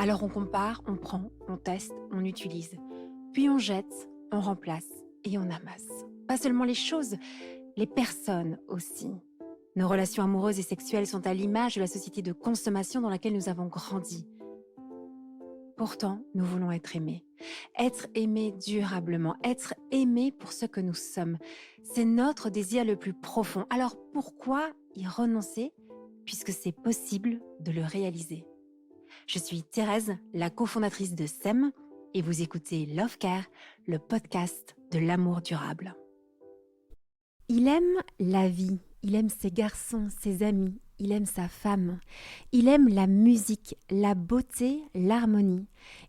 Alors on compare, on prend, on teste, on utilise. Puis on jette, on remplace et on amasse. Pas seulement les choses, les personnes aussi. Nos relations amoureuses et sexuelles sont à l'image de la société de consommation dans laquelle nous avons grandi. Pourtant, nous voulons être aimés. Être aimés durablement, être aimés pour ce que nous sommes. C'est notre désir le plus profond. Alors pourquoi y renoncer puisque c'est possible de le réaliser? Je suis Thérèse, la cofondatrice de SEM, et vous écoutez Love Care, le podcast de l'amour durable. Il aime la vie, il aime ses garçons, ses amis, il aime sa femme, il aime la musique, la beauté, l'harmonie,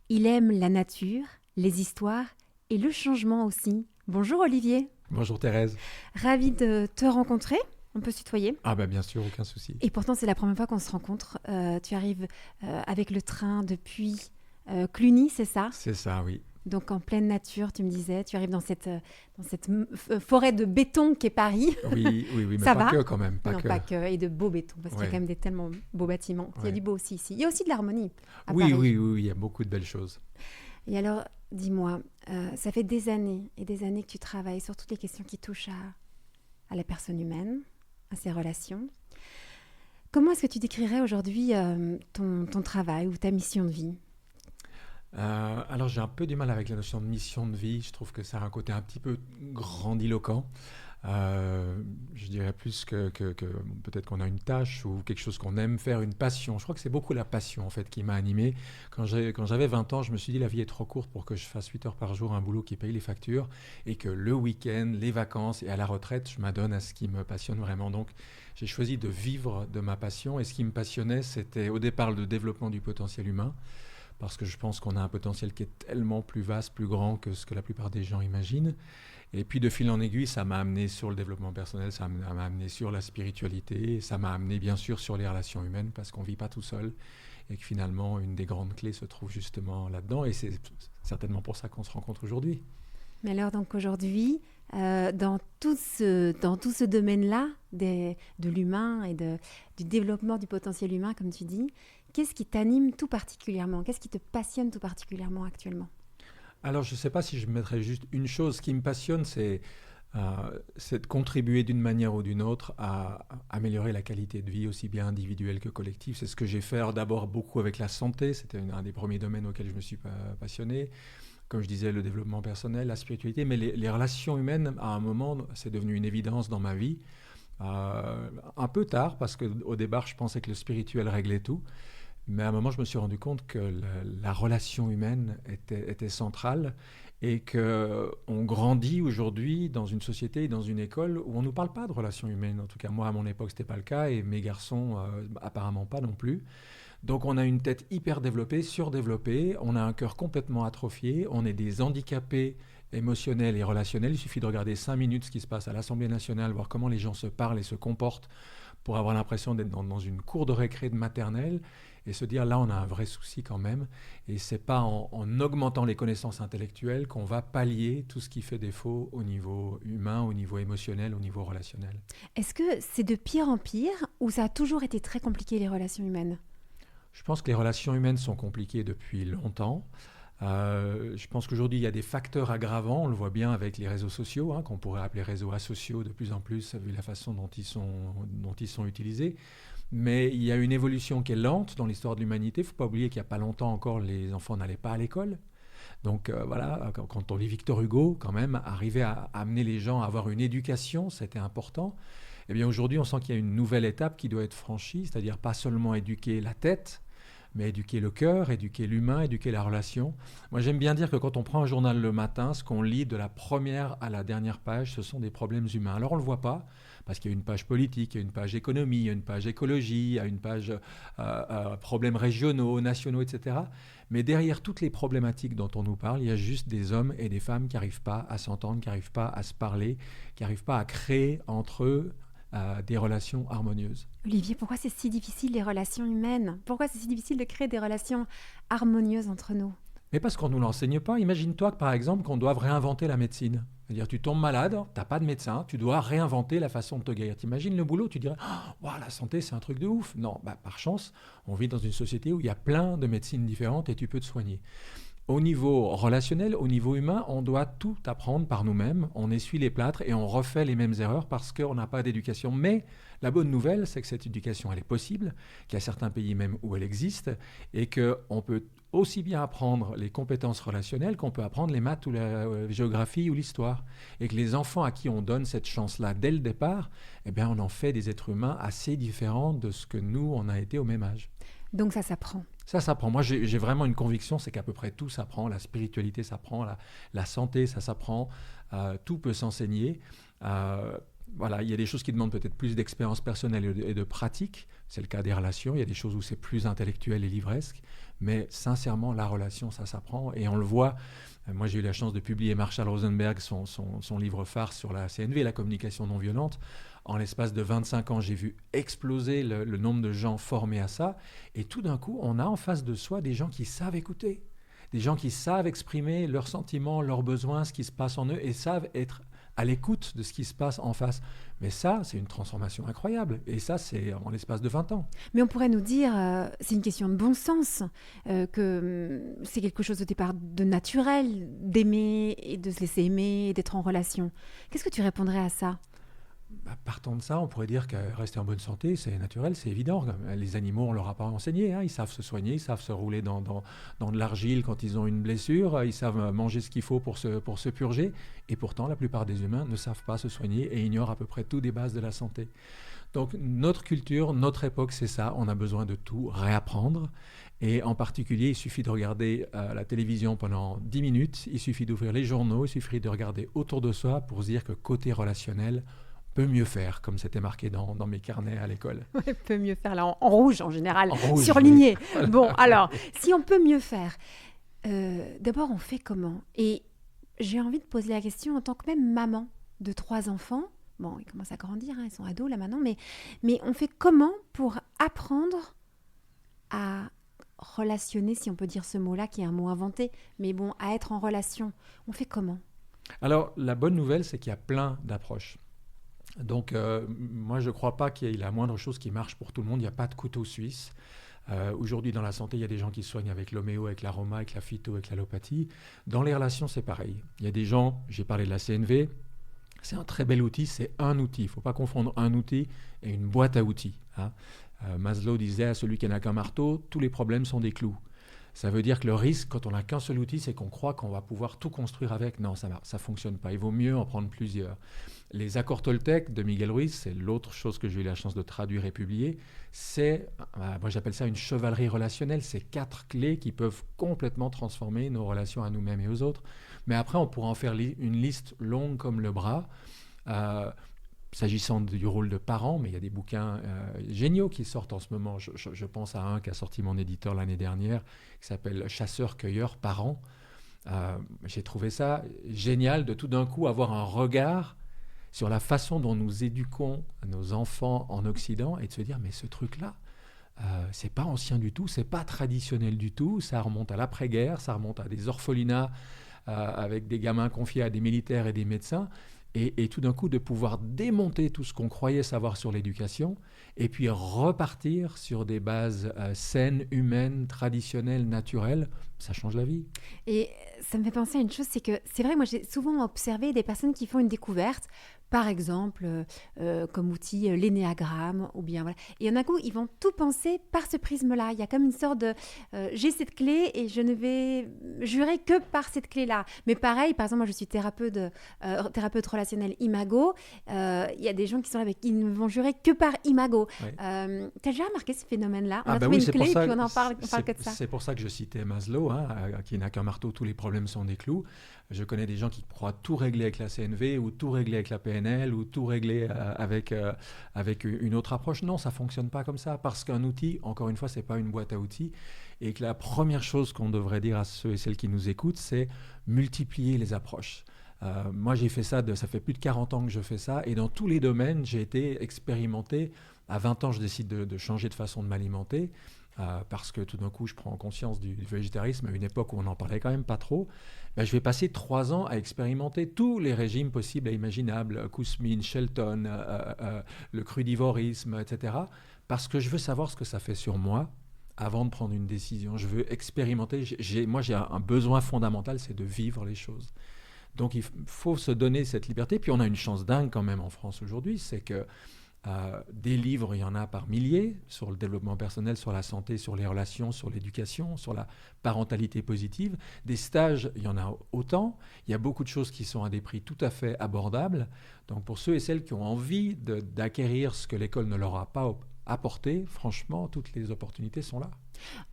il aime la nature, les histoires et le changement aussi. Bonjour Olivier. Bonjour Thérèse. Ravie de te rencontrer. On peut se tutoyer. Ah bah bien sûr, aucun souci. Et pourtant, c'est la première fois qu'on se rencontre. Tu arrives avec le train depuis Cluny, c'est ça? C'est ça, oui. Donc en pleine nature, tu me disais, tu arrives dans cette forêt de béton qu'est Paris. Oui, mais Ça pas va que quand même. Non, pas que, et de beaux bétons, parce qu'il y a Ouais. quand même des tellement beaux bâtiments. Il y a Ouais. du beau aussi ici. Il y a aussi de l'harmonie à Oui, Paris. oui, il y a beaucoup de belles choses. Et alors, dis-moi, ça fait des années et des années que tu travailles sur toutes les questions qui touchent à la personne humaine, à ses relations. Comment est-ce que tu décrirais aujourd'hui ton travail ou ta mission de vie? Alors j'ai un peu du mal avec la notion de mission de vie. Je trouve que ça a un côté un petit peu grandiloquent. Je dirais plus que peut-être qu'on a une tâche ou quelque chose qu'on aime faire, une passion. Je crois que c'est beaucoup la passion en fait qui m'a animé. Quand j'avais 20 ans, je me suis dit la vie est trop courte pour que je fasse 8 heures par jour un boulot qui paye les factures et que le week-end, les vacances et à la retraite, je m'adonne à ce qui me passionne vraiment. Donc j'ai choisi de vivre de ma passion et ce qui me passionnait, c'était au départ le développement du potentiel humain. Parce que je pense qu'on a un potentiel qui est tellement plus vaste, plus grand que ce que la plupart des gens imaginent. Et puis de fil en aiguille, ça m'a amené sur le développement personnel, ça m'a amené sur la spiritualité, ça m'a amené bien sûr sur les relations humaines, parce qu'on ne vit pas tout seul, et que finalement, une des grandes clés se trouve justement là-dedans, et c'est certainement pour ça qu'on se rencontre aujourd'hui. Mais alors donc aujourd'hui, dans tout ce domaine-là de l'humain et du développement du potentiel humain, comme tu dis, qu'est-ce qui t'anime tout particulièrement? Qu'est-ce qui te passionne tout particulièrement actuellement? Alors, je ne sais pas si je mettrais juste une chose. Ce qui me passionne, c'est de contribuer d'une manière ou d'une autre à améliorer la qualité de vie, aussi bien individuelle que collective. C'est ce que j'ai fait d'abord beaucoup avec la santé. C'était un des premiers domaines auxquels je me suis passionné. Comme je disais, le développement personnel, la spiritualité. Mais les relations humaines, à un moment, c'est devenu une évidence dans ma vie. Un peu tard, parce qu'au départ, je pensais que le spirituel réglait tout. Mais à un moment, je me suis rendu compte que la relation humaine était centrale et qu'on grandit aujourd'hui dans une société, dans une école où on ne nous parle pas de relations humaines. En tout cas, moi, à mon époque, ce n'était pas le cas et mes garçons, apparemment pas non plus. Donc, on a une tête hyper développée, surdéveloppée, on a un cœur complètement atrophié, on est des handicapés émotionnels et relationnels. Il suffit de regarder 5 minutes ce qui se passe à l'Assemblée nationale, voir comment les gens se parlent et se comportent pour avoir l'impression d'être dans une cour de récré de maternelle et se dire là on a un vrai souci quand même et c'est pas en augmentant les connaissances intellectuelles qu'on va pallier tout ce qui fait défaut au niveau humain, au niveau émotionnel, au niveau relationnel. Est-ce que c'est de pire en pire ou ça a toujours été très compliqué les relations humaines? Je pense que les relations humaines sont compliquées depuis longtemps. Je pense qu'aujourd'hui, il y a des facteurs aggravants. On le voit bien avec les réseaux sociaux, qu'on pourrait appeler réseaux asociaux de plus en plus, vu la façon dont ils sont utilisés. Mais il y a une évolution qui est lente dans l'histoire de l'humanité. Il ne faut pas oublier qu'il n'y a pas longtemps encore, les enfants n'allaient pas à l'école. Donc voilà, quand on lit Victor Hugo, quand même, arriver à amener les gens à avoir une éducation, c'était important. Eh bien aujourd'hui, on sent qu'il y a une nouvelle étape qui doit être franchie, c'est-à-dire pas seulement éduquer la tête, mais éduquer le cœur, éduquer l'humain, éduquer la relation. Moi, j'aime bien dire que quand on prend un journal le matin, ce qu'on lit de la première à la dernière page, ce sont des problèmes humains. Alors, on ne le voit pas, parce qu'il y a une page politique, il y a une page économie, il y a une page écologie, il y a une page problèmes régionaux, nationaux, etc. Mais derrière toutes les problématiques dont on nous parle, il y a juste des hommes et des femmes qui n'arrivent pas à s'entendre, qui n'arrivent pas à se parler, qui n'arrivent pas à créer entre eux des relations harmonieuses. Olivier, pourquoi c'est si difficile les relations humaines? Pourquoi c'est si difficile de créer des relations harmonieuses entre nous? Mais parce qu'on ne nous l'enseigne pas. Imagine-toi que, par exemple, qu'on doive réinventer la médecine. C'est-à-dire, tu tombes malade, tu n'as pas de médecin, tu dois réinventer la façon de te guérir. T'imagines le boulot, tu dirais « Wow, la santé, c'est un truc de ouf !» Non, par chance, on vit dans une société où il y a plein de médecines différentes et tu peux te soigner. Au niveau relationnel, au niveau humain, on doit tout apprendre par nous-mêmes. On essuie les plâtres et on refait les mêmes erreurs parce qu'on n'a pas d'éducation. Mais la bonne nouvelle, c'est que cette éducation, elle est possible, qu'il y a certains pays même où elle existe et qu'on peut aussi bien apprendre les compétences relationnelles qu'on peut apprendre les maths ou la géographie ou l'histoire. Et que les enfants à qui on donne cette chance-là dès le départ, eh bien, on en fait des êtres humains assez différents de ce que nous, on a été au même âge. Donc ça s'apprend. Ça s'apprend. Moi, j'ai vraiment une conviction, c'est qu'à peu près tout s'apprend. La spiritualité s'apprend, la santé, ça s'apprend. Tout peut s'enseigner. Voilà, il y a des choses qui demandent peut-être plus d'expérience personnelle et de pratique. C'est le cas des relations. Il y a des choses où c'est plus intellectuel et livresque. Mais sincèrement, la relation, ça s'apprend. Et on le voit. Moi, j'ai eu la chance de publier Marshall Rosenberg, son livre phare sur la CNV, la communication non violente. En l'espace de 25 ans, j'ai vu exploser le nombre de gens formés à ça. Et tout d'un coup, on a en face de soi des gens qui savent écouter, des gens qui savent exprimer leurs sentiments, leurs besoins, ce qui se passe en eux, et savent être à l'écoute de ce qui se passe en face. Mais ça, c'est une transformation incroyable. Et ça, c'est en l'espace de 20 ans. Mais on pourrait nous dire, c'est une question de bon sens, que c'est quelque chose au départ de naturel, d'aimer et de se laisser aimer, et d'être en relation. Qu'est-ce que tu répondrais à ça ? Partant de ça, on pourrait dire que rester en bonne santé, c'est naturel, c'est évident. Les animaux, on ne leur a pas enseigné. Ils savent se soigner, ils savent se rouler dans de l'argile quand ils ont une blessure, ils savent manger ce qu'il faut pour se purger. Et pourtant, la plupart des humains ne savent pas se soigner et ignorent à peu près tout des bases de la santé. Donc, notre culture, notre époque, c'est ça. On a besoin de tout réapprendre. Et en particulier, il suffit de regarder la télévision pendant 10 minutes. Il suffit d'ouvrir les journaux. Il suffit de regarder autour de soi pour se dire que côté relationnel, peut mieux faire, comme c'était marqué dans mes carnets à l'école. Ouais, peut mieux faire, là, en rouge en général, en rouge, surligné. Oui. Voilà. Bon, alors, si on peut mieux faire, d'abord, on fait comment ? Et j'ai envie de poser la question en tant que même maman de 3 enfants. Bon, ils commencent à grandir, ils sont ados là maintenant, mais on fait comment pour apprendre à relationner, si on peut dire ce mot-là, qui est un mot inventé, mais bon, à être en relation. On fait comment ? Alors, la bonne nouvelle, c'est qu'il y a plein d'approches. Donc, moi, je ne crois pas qu'il y ait la moindre chose qui marche pour tout le monde. Il n'y a pas de couteau suisse. Aujourd'hui, dans la santé, il y a des gens qui se soignent avec l'homéo, avec l'aroma, avec la phyto, avec l'allopathie. Dans les relations, c'est pareil. Il y a des gens, j'ai parlé de la CNV, c'est un très bel outil, c'est un outil. Il ne faut pas confondre un outil et une boîte à outils. Maslow disait à celui qui n'a qu'un marteau, tous les problèmes sont des clous. Ça veut dire que le risque, quand on n'a qu'un seul outil, c'est qu'on croit qu'on va pouvoir tout construire avec. Non, ça ne fonctionne pas. Il vaut mieux en prendre plusieurs. Les accords Toltec de Miguel Ruiz, c'est l'autre chose que j'ai eu la chance de traduire et publier. Moi j'appelle ça une chevalerie relationnelle. C'est 4 clés qui peuvent complètement transformer nos relations à nous-mêmes et aux autres. Mais après, on pourra en faire une liste longue comme le bras. S'agissant du rôle de parent, mais il y a des bouquins géniaux qui sortent en ce moment. Je pense à un qui a sorti mon éditeur l'année dernière, qui s'appelle « Chasseurs-cueilleurs parents ». J'ai trouvé ça génial de tout d'un coup avoir un regard sur la façon dont nous éduquons nos enfants en Occident et de se dire « mais ce truc-là, c'est pas ancien du tout, c'est pas traditionnel du tout, ça remonte à l'après-guerre, ça remonte à des orphelinats avec des gamins confiés à des militaires et des médecins ». Et tout d'un coup, de pouvoir démonter tout ce qu'on croyait savoir sur l'éducation et puis repartir sur des bases saines, humaines, traditionnelles, naturelles, ça change la vie. Et ça me fait penser à une chose, c'est que c'est vrai, moi j'ai souvent observé des personnes qui font une découverte, par exemple, comme outil l'énéagramme, ou bien voilà. Et d'un coup, ils vont tout penser par ce prisme-là. Il y a comme une sorte de j'ai cette clé et je ne vais jurer que par cette clé-là. Mais pareil, par exemple, moi je suis thérapeute relationnel Imago. Il y a des gens qui sont là ils ne vont jurer que par Imago. Oui. Tu as déjà remarqué ce phénomène-là ? On a trouvé une clé et puis on parle que de ça. C'est pour ça que je citais Maslow, qui n'a qu'un marteau, tous les problèmes sont des clous. Je connais des gens qui croient tout régler avec la CNV ou tout régler avec la PNL ou tout régler avec une autre approche. Non, ça ne fonctionne pas comme ça parce qu'un outil, encore une fois, ce n'est pas une boîte à outils et que la première chose qu'on devrait dire à ceux et celles qui nous écoutent, c'est multiplier les approches. Moi, j'ai fait ça, ça fait plus de 40 ans que je fais ça et dans tous les domaines, j'ai été expérimenté. À 20 ans, je décide de changer de façon de m'alimenter. parce que tout d'un coup, je prends conscience du végétarisme à une époque où on n'en parlait quand même pas trop, ben, je vais passer 3 ans à expérimenter tous les régimes possibles et imaginables, Kousmine, Shelton, le crudivorisme, etc., parce que je veux savoir ce que ça fait sur moi avant de prendre une décision. Je veux expérimenter. Moi, j'ai un besoin fondamental, c'est de vivre les choses. Donc, il faut se donner cette liberté. Puis, on a une chance dingue quand même en France aujourd'hui, c'est que des livres, il y en a par milliers sur le développement personnel, sur la santé, sur les relations, sur l'éducation, sur la parentalité positive. Des stages, il y en a autant. Il y a beaucoup de choses qui sont à des prix tout à fait abordables. Donc pour ceux et celles qui ont envie d'acquérir ce que l'école ne leur a pas apporté, franchement, toutes les opportunités sont là.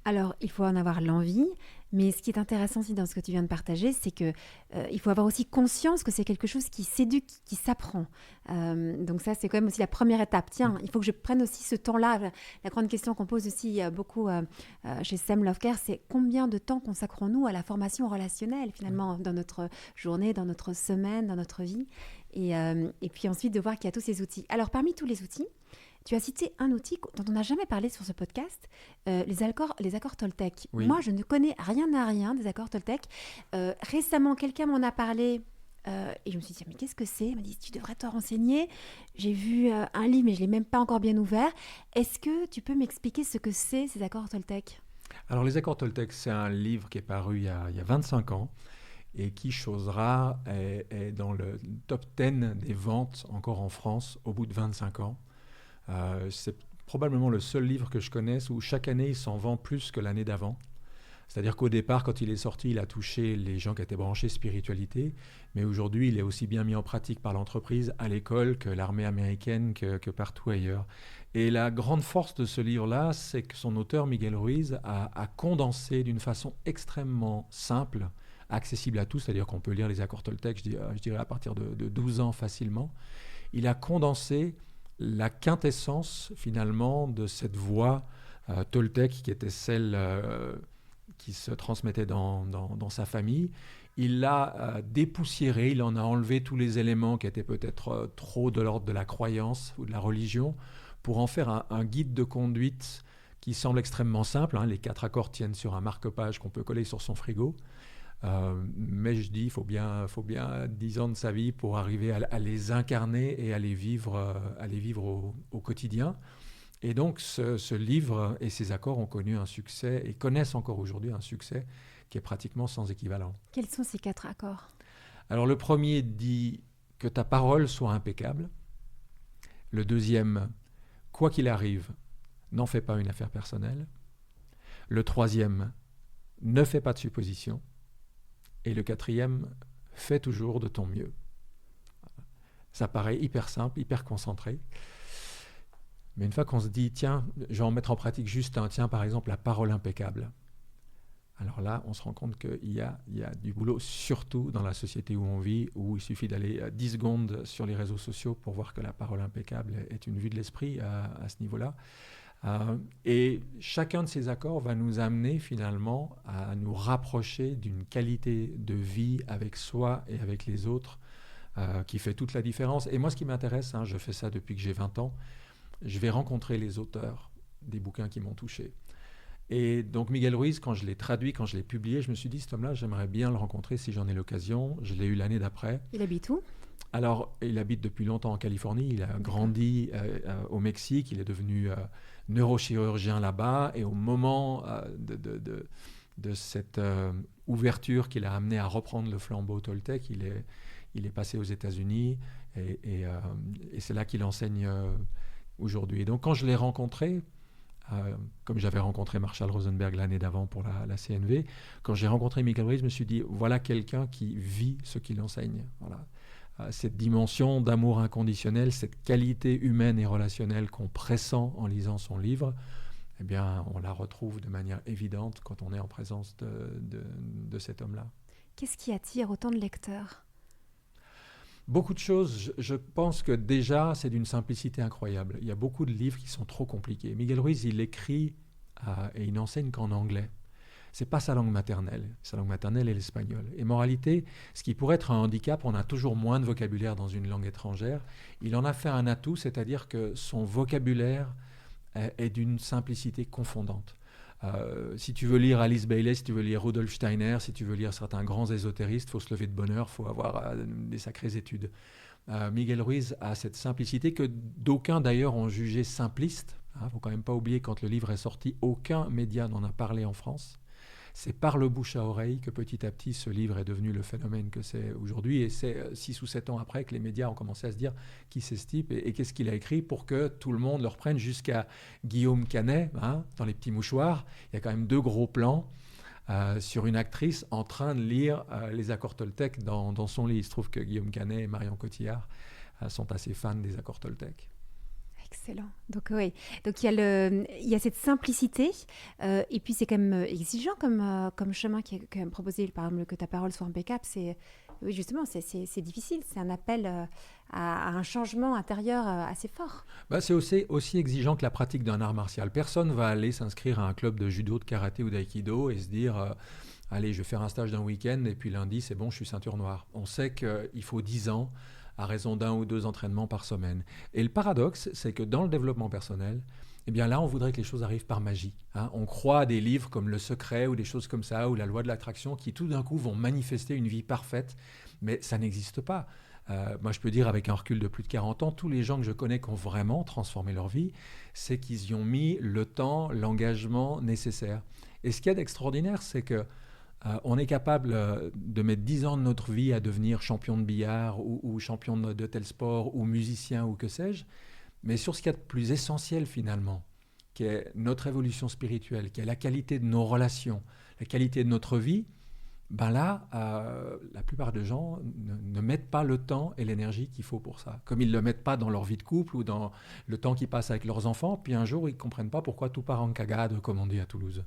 Alors, il faut en avoir l'envie, mais ce qui est intéressant aussi dans ce que tu viens de partager, c'est que il faut avoir aussi conscience que c'est quelque chose qui s'éduque, qui s'apprend. Donc ça, c'est quand même aussi la première étape. Tiens, il faut que je prenne aussi ce temps-là. La grande question qu'on pose aussi beaucoup chez Sam Love Care, c'est combien de temps consacrons-nous à la formation relationnelle, finalement, dans notre journée, dans notre semaine, dans notre vie. Et puis ensuite, de voir qu'il y a tous ces outils. Alors, parmi tous les outils, tu as cité un outil dont on n'a jamais parlé sur ce podcast, les accords Toltec. Oui. Moi, je ne connais rien des accords Toltec. Récemment, quelqu'un m'en a parlé et je me suis dit, mais qu'est-ce que c'est ? Il m'a dit, tu devrais te renseigner. J'ai vu un livre, mais je ne l'ai même pas encore bien ouvert. Est-ce que tu peux m'expliquer ce que c'est, ces accords Toltec ? Alors, les accords Toltec, c'est un livre qui est paru il y a 25 ans et qui, chose rare, est dans le top 10 des ventes encore en France au bout de 25 ans. C'est probablement le seul livre que je connaisse où chaque année il s'en vend plus que l'année d'avant. C'est-à-dire qu'au départ, quand il est sorti, il a touché les gens qui étaient branchés spiritualité, mais aujourd'hui, il est aussi bien mis en pratique par l'entreprise, à l'école, que l'armée américaine, que partout ailleurs. Et la grande force de ce livre-là, c'est que son auteur, Miguel Ruiz, a condensé d'une façon extrêmement simple, accessible à tous, c'est-à-dire qu'on peut lire les accords Toltec, je dirais à partir de 12 ans facilement. Il a condensé la quintessence finalement de cette voie Toltec qui était celle qui se transmettait dans sa famille. Il l'a dépoussiéré, il en a enlevé tous les éléments qui étaient peut-être trop de l'ordre de la croyance ou de la religion pour en faire un guide de conduite qui semble extrêmement simple. Hein. Les 4 accords tiennent sur un marque-page qu'on peut coller sur son frigo. Mais je dis, il faut bien 10 ans de sa vie pour arriver à les incarner et à les vivre au quotidien. Et donc, ce livre et ces accords ont connu un succès et connaissent encore aujourd'hui un succès qui est pratiquement sans équivalent. Quels sont ces 4 accords ? Alors, le premier dit que ta parole soit impeccable. Le deuxième, quoi qu'il arrive, n'en fais pas une affaire personnelle. Le troisième, ne fais pas de suppositions. Et le quatrième, fais toujours de ton mieux. Ça paraît hyper simple, hyper concentré. Mais une fois qu'on se dit, tiens, je vais en mettre en pratique juste un, tiens, par exemple, la parole impeccable. Alors là, on se rend compte qu'il y a du boulot, surtout dans la société où on vit, où il suffit d'aller 10 secondes sur les réseaux sociaux pour voir que la parole impeccable est une vue de l'esprit à ce niveau-là. Et chacun de ces accords va nous amener finalement à nous rapprocher d'une qualité de vie avec soi et avec les autres qui fait toute la différence. Et moi, ce qui m'intéresse, je fais ça depuis que j'ai 20 ans, je vais rencontrer les auteurs des bouquins qui m'ont touché. Et donc Miguel Ruiz, quand je l'ai traduit, quand je l'ai publié, je me suis dit, cet homme-là, j'aimerais bien le rencontrer si j'en ai l'occasion. Je l'ai eu l'année d'après. Il habite où ? Alors, il habite depuis longtemps en Californie, il a grandi au Mexique, il est devenu neurochirurgien là-bas, et au moment de cette ouverture qui l'a amené à reprendre le flambeau Toltec, il est passé aux États-Unis, et c'est là qu'il enseigne aujourd'hui. Et donc, quand je l'ai rencontré, comme j'avais rencontré Marshall Rosenberg l'année d'avant pour la CNV, quand j'ai rencontré Miguel Ruiz, je me suis dit, voilà quelqu'un qui vit ce qu'il enseigne. Voilà. Cette dimension d'amour inconditionnel, cette qualité humaine et relationnelle qu'on pressent en lisant son livre, eh bien, on la retrouve de manière évidente quand on est en présence de cet homme-là. Qu'est-ce qui attire autant de lecteurs ? Beaucoup de choses. Je pense que déjà, c'est d'une simplicité incroyable. Il y a beaucoup de livres qui sont trop compliqués. Miguel Ruiz, il écrit et il n'enseigne qu'en anglais. C'est pas sa langue maternelle. Sa langue maternelle est l'espagnol. Et moralité, ce qui pourrait être un handicap, on a toujours moins de vocabulaire dans une langue étrangère. Il en a fait un atout, c'est-à-dire que son vocabulaire est d'une simplicité confondante. Si tu veux lire Alice Bailey, si tu veux lire Rudolf Steiner, si tu veux lire certains grands ésotéristes, il faut se lever de bonne heure, il faut avoir des sacrées études. Miguel Ruiz a cette simplicité que d'aucuns d'ailleurs ont jugé simpliste. Il ne faut quand même pas oublier, quand le livre est sorti, aucun média n'en a parlé en France. C'est par le bouche à oreille que petit à petit ce livre est devenu le phénomène que c'est aujourd'hui. Et c'est 6 ou 7 ans après que les médias ont commencé à se dire qui c'est ce type et qu'est-ce qu'il a écrit pour que tout le monde le reprenne, jusqu'à Guillaume Canet, dans Les Petits Mouchoirs. Il y a quand même 2 gros plans sur une actrice en train de lire les accords Toltec dans son lit. Il se trouve que Guillaume Canet et Marion Cotillard sont assez fans des accords Toltec. Excellent. Donc oui, donc il y a cette simplicité et puis c'est quand même exigeant comme chemin qui est quand même proposé. Par exemple, que ta parole soit impeccable, oui, justement, c'est difficile. C'est un appel à un changement intérieur assez fort. C'est aussi exigeant que la pratique d'un art martial. Personne va aller s'inscrire à un club de judo, de karaté ou d'aïkido et se dire allez, je vais faire un stage d'un week-end et puis lundi, c'est bon, je suis ceinture noire. On sait qu'il faut 10 ans à raison d'1 ou 2 entraînements par semaine. Et le paradoxe, c'est que dans le développement personnel, eh bien là, on voudrait que les choses arrivent par magie. On croit à des livres comme Le Secret ou des choses comme ça, ou La Loi de l'Attraction, qui tout d'un coup vont manifester une vie parfaite, mais ça n'existe pas. Moi, je peux dire avec un recul de plus de 40 ans, tous les gens que je connais qui ont vraiment transformé leur vie, c'est qu'ils y ont mis le temps, l'engagement nécessaire. Et ce qu'il y a d'extraordinaire, c'est que on est capable de mettre 10 ans de notre vie à devenir champion de billard ou champion de tel sport ou musicien ou que sais-je, mais sur ce qu'il y a de plus essentiel finalement, qui est notre évolution spirituelle, qui est la qualité de nos relations, la qualité de notre vie, là, la plupart des gens ne mettent pas le temps et l'énergie qu'il faut pour ça. Comme ils ne le mettent pas dans leur vie de couple ou dans le temps qu'ils passent avec leurs enfants, puis un jour, ils ne comprennent pas pourquoi tout part en cagade, comme on dit à Toulouse.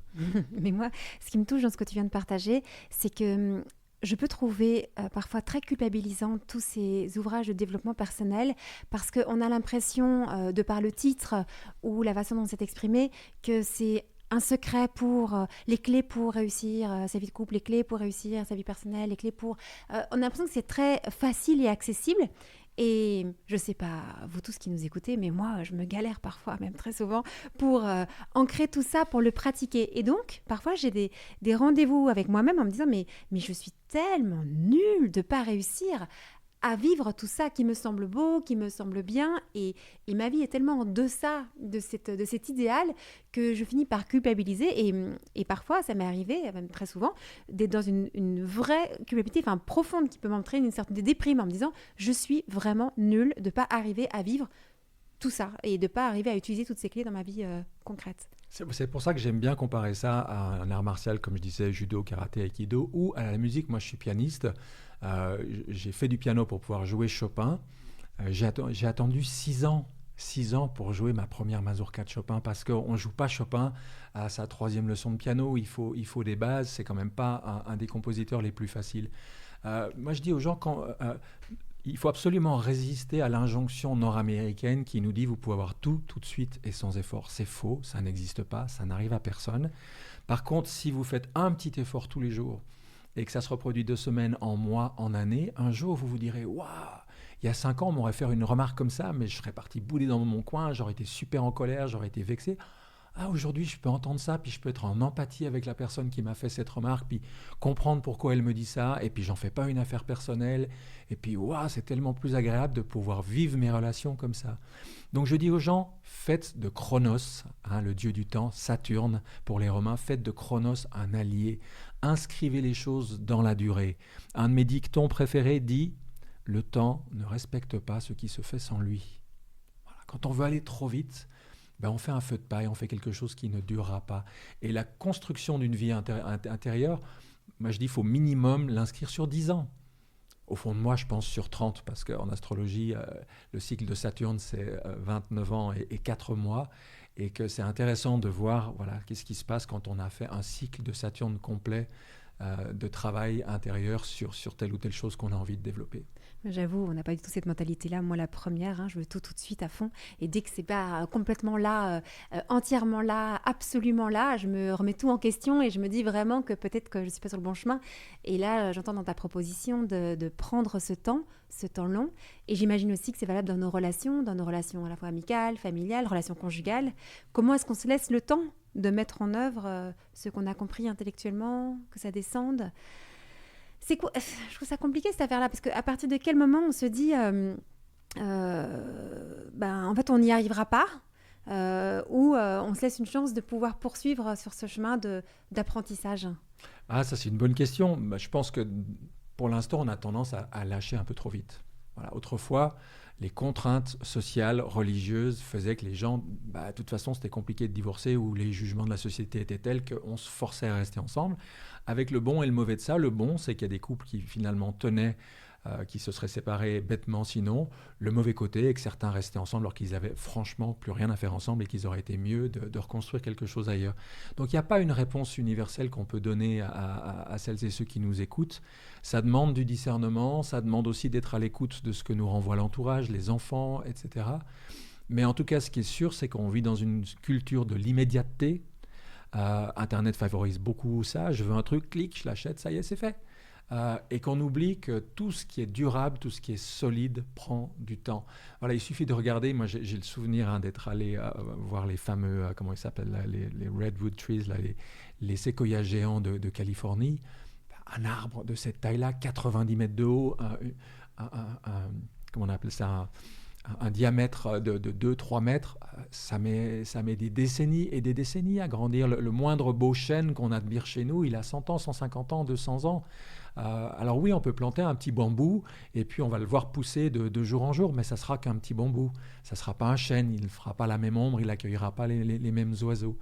Mais moi, ce qui me touche dans ce que tu viens de partager, c'est que je peux trouver parfois très culpabilisant tous ces ouvrages de développement personnel parce qu'on a l'impression, de par le titre ou la façon dont c'est exprimé, que c'est un secret pour les clés pour réussir sa vie de couple, les clés pour réussir sa vie personnelle, les clés pour... on a l'impression que c'est très facile et accessible. Et je ne sais pas, vous tous qui nous écoutez, mais moi, je me galère parfois, même très souvent, pour ancrer tout ça, pour le pratiquer. Et donc, parfois, j'ai des rendez-vous avec moi-même en me disant, mais je suis tellement nulle de ne pas réussir à vivre tout ça qui me semble beau, qui me semble bien, et ma vie est tellement en deçà de cet idéal que je finis par culpabiliser, et parfois, ça m'est arrivé, même très souvent, d'être dans une vraie culpabilité, profonde, qui peut m'entraîner une sorte de déprime en me disant « je suis vraiment nulle de ne pas arriver à vivre tout ça, et de ne pas arriver à utiliser toutes ces clés dans ma vie concrète ». C'est pour ça que j'aime bien comparer ça à un art martial, comme je disais, judo, karaté, aikido, ou à la musique. Moi, je suis pianiste. J'ai fait du piano pour pouvoir jouer Chopin. J'ai attendu 6 ans pour jouer ma première mazurka de Chopin, parce qu'on ne joue pas Chopin à sa 3e leçon de piano. Il faut des bases. C'est quand même pas un des compositeurs les plus faciles. Moi, je dis aux gens il faut absolument résister à l'injonction nord-américaine qui nous dit vous pouvez avoir tout de suite et sans effort. C'est faux, ça n'existe pas, ça n'arrive à personne. Par contre, si vous faites un petit effort tous les jours et que ça se reproduit 2 semaines, en mois, en année, un jour vous vous direz waouh, il y a 5 ans on m'aurait fait une remarque comme ça, mais je serais parti bouler dans mon coin, j'aurais été super en colère, j'aurais été vexé. Aujourd'hui, je peux entendre ça, puis je peux être en empathie avec la personne qui m'a fait cette remarque, puis comprendre pourquoi elle me dit ça, et puis j'en fais pas une affaire personnelle, et puis c'est tellement plus agréable de pouvoir vivre mes relations comme ça. Donc je dis aux gens, faites de Chronos, le dieu du temps, Saturne pour les Romains, faites de Chronos un allié, inscrivez les choses dans la durée. Un de mes dictons préférés dit « Le temps ne respecte pas ce qui se fait sans lui ». Voilà. Quand on veut aller trop vite, on fait un feu de paille, on fait quelque chose qui ne durera pas. Et la construction d'une vie intérieure, moi je dis, il faut minimum l'inscrire sur 10 ans. Au fond de moi, je pense sur 30, parce qu'en astrologie, le cycle de Saturne, c'est 29 ans et 4 mois, et que c'est intéressant de voir qu'est-ce qui se passe quand on a fait un cycle de Saturne complet de travail intérieur sur telle ou telle chose qu'on a envie de développer. J'avoue, on n'a pas du tout cette mentalité-là. Moi, la première, je veux tout de suite à fond. Et dès que c'est pas complètement là, entièrement là, absolument là, je me remets tout en question et je me dis vraiment que peut-être que je ne suis pas sur le bon chemin. Et là, j'entends dans ta proposition de prendre ce temps long. Et j'imagine aussi que c'est valable dans nos relations à la fois amicales, familiales, relations conjugales. Comment est-ce qu'on se laisse le temps de mettre en œuvre ce qu'on a compris intellectuellement, que ça descende. C'est quoi? Je trouve ça compliqué cette affaire-là, parce qu'à partir de quel moment on se dit en fait on n'y arrivera pas, ou on se laisse une chance de pouvoir poursuivre sur ce chemin d'apprentissage? Ah, ça c'est une bonne question. Bah, je pense que pour l'instant, on a tendance à lâcher un peu trop vite. Voilà. Autrefois, les contraintes sociales, religieuses faisaient que les gens, de toute façon, c'était compliqué de divorcer ou les jugements de la société étaient tels qu'on se forçait à rester ensemble. Avec le bon et le mauvais de ça, le bon, c'est qu'il y a des couples qui finalement tenaient, qui se seraient séparés bêtement sinon. Le mauvais côté est que certains restaient ensemble alors qu'ils avaient franchement plus rien à faire ensemble et qu'ils auraient été mieux de reconstruire quelque chose ailleurs. Donc il n'y a pas une réponse universelle qu'on peut donner à celles et ceux qui nous écoutent. Ça demande du discernement, ça demande aussi d'être à l'écoute de ce que nous renvoie l'entourage, les enfants, etc. Mais en tout cas, ce qui est sûr, c'est qu'on vit dans une culture de l'immédiateté. Internet favorise beaucoup ça. Je veux un truc, clique, je l'achète, ça y est, c'est fait. Et qu'on oublie que tout ce qui est durable, tout ce qui est solide prend du temps. Voilà, il suffit de regarder. Moi, j'ai le souvenir d'être allé voir les fameux, comment ils s'appellent, là, les redwood trees, là, les séquoias géants de Californie. Un arbre de cette taille-là, 90 mètres de haut, comment on appelle ça, un diamètre de 2-3 mètres, ça met des décennies et des décennies à grandir. Le moindre beau chêne qu'on admire chez nous, il a 100 ans, 150 ans, 200 ans. Alors oui, on peut planter un petit bambou et puis on va le voir pousser de jour en jour, mais ça sera qu'un petit bambou. Ça ne sera pas un chêne, il ne fera pas la même ombre, il n'accueillera pas les mêmes oiseaux.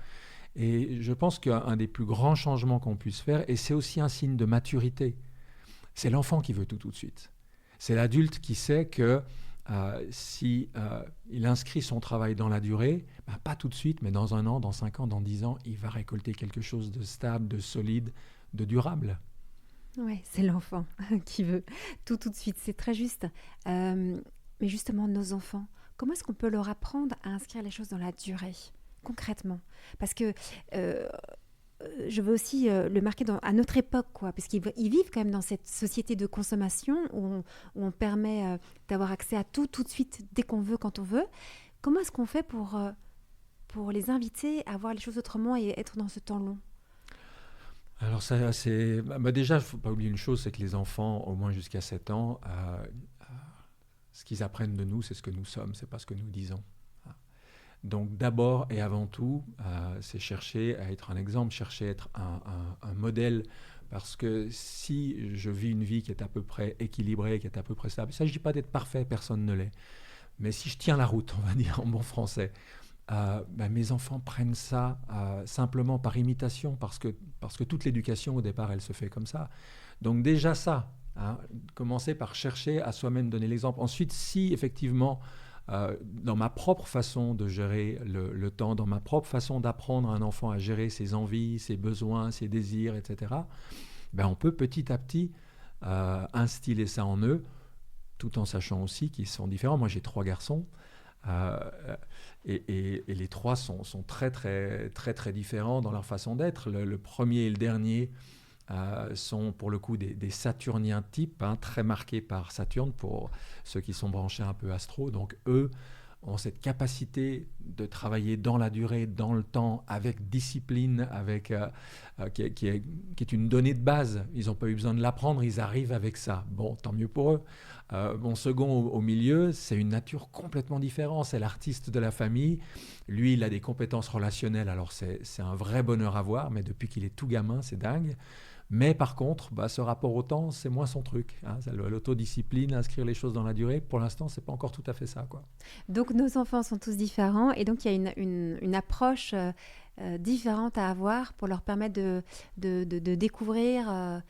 Et je pense qu'un des plus grands changements qu'on puisse faire, et c'est aussi un signe de maturité, c'est l'enfant qui veut tout de suite. C'est l'adulte qui sait que si il inscrit son travail dans la durée, pas tout de suite, mais dans 1 an, dans 5 ans, dans 10 ans, il va récolter quelque chose de stable, de solide, de durable. Oui, c'est l'enfant qui veut tout de suite, c'est très juste. Mais justement, nos enfants, comment est-ce qu'on peut leur apprendre à inscrire les choses dans la durée, concrètement? Parce que je veux aussi le marquer à notre époque, quoi, parce qu'ils vivent quand même dans cette société de consommation où on permet d'avoir accès à tout de suite, dès qu'on veut, quand on veut. Comment est-ce qu'on fait pour les inviter à voir les choses autrement et être dans ce temps long? Alors ça, c'est... déjà, il ne faut pas oublier une chose, c'est que les enfants, au moins jusqu'à 7 ans, ce qu'ils apprennent de nous, c'est ce que nous sommes, c'est pas ce que nous disons. Donc d'abord et avant tout, c'est chercher à être un exemple, chercher à être un modèle, parce que si je vis une vie qui est à peu près équilibrée, qui est à peu près stable, ça je ne dis pas d'être parfait, personne ne l'est, mais si je tiens la route, on va dire en bon français, mes enfants prennent ça simplement par imitation, parce que toute l'éducation au départ, elle se fait comme ça. Donc déjà ça, commencer par chercher à soi-même donner l'exemple. Ensuite, si effectivement... dans ma propre façon de gérer le temps, dans ma propre façon d'apprendre à un enfant à gérer ses envies, ses besoins, ses désirs, etc., on peut petit à petit instiller ça en eux, tout en sachant aussi qu'ils sont différents. Moi, j'ai 3 garçons, et les 3 sont très, très, très, très différents dans leur façon d'être. Le premier et le dernier sont pour le coup des Saturniens types, très marqués par Saturne pour ceux qui sont branchés un peu astro. Donc eux ont cette capacité de travailler dans la durée, dans le temps, avec discipline, qui est une donnée de base. Ils n'ont pas eu besoin de l'apprendre, ils arrivent avec ça. Bon, tant mieux pour eux. Mon second au milieu, c'est une nature complètement différente. C'est l'artiste de la famille. Lui, il a des compétences relationnelles. Alors c'est un vrai bonheur à voir, mais depuis qu'il est tout gamin, c'est dingue. Mais par contre, ce rapport au temps, c'est moins son truc. L'autodiscipline, inscrire les choses dans la durée, pour l'instant, c'est pas encore tout à fait ça, quoi. Donc nos enfants sont tous différents et donc il y a une approche différente à avoir pour leur permettre de découvrir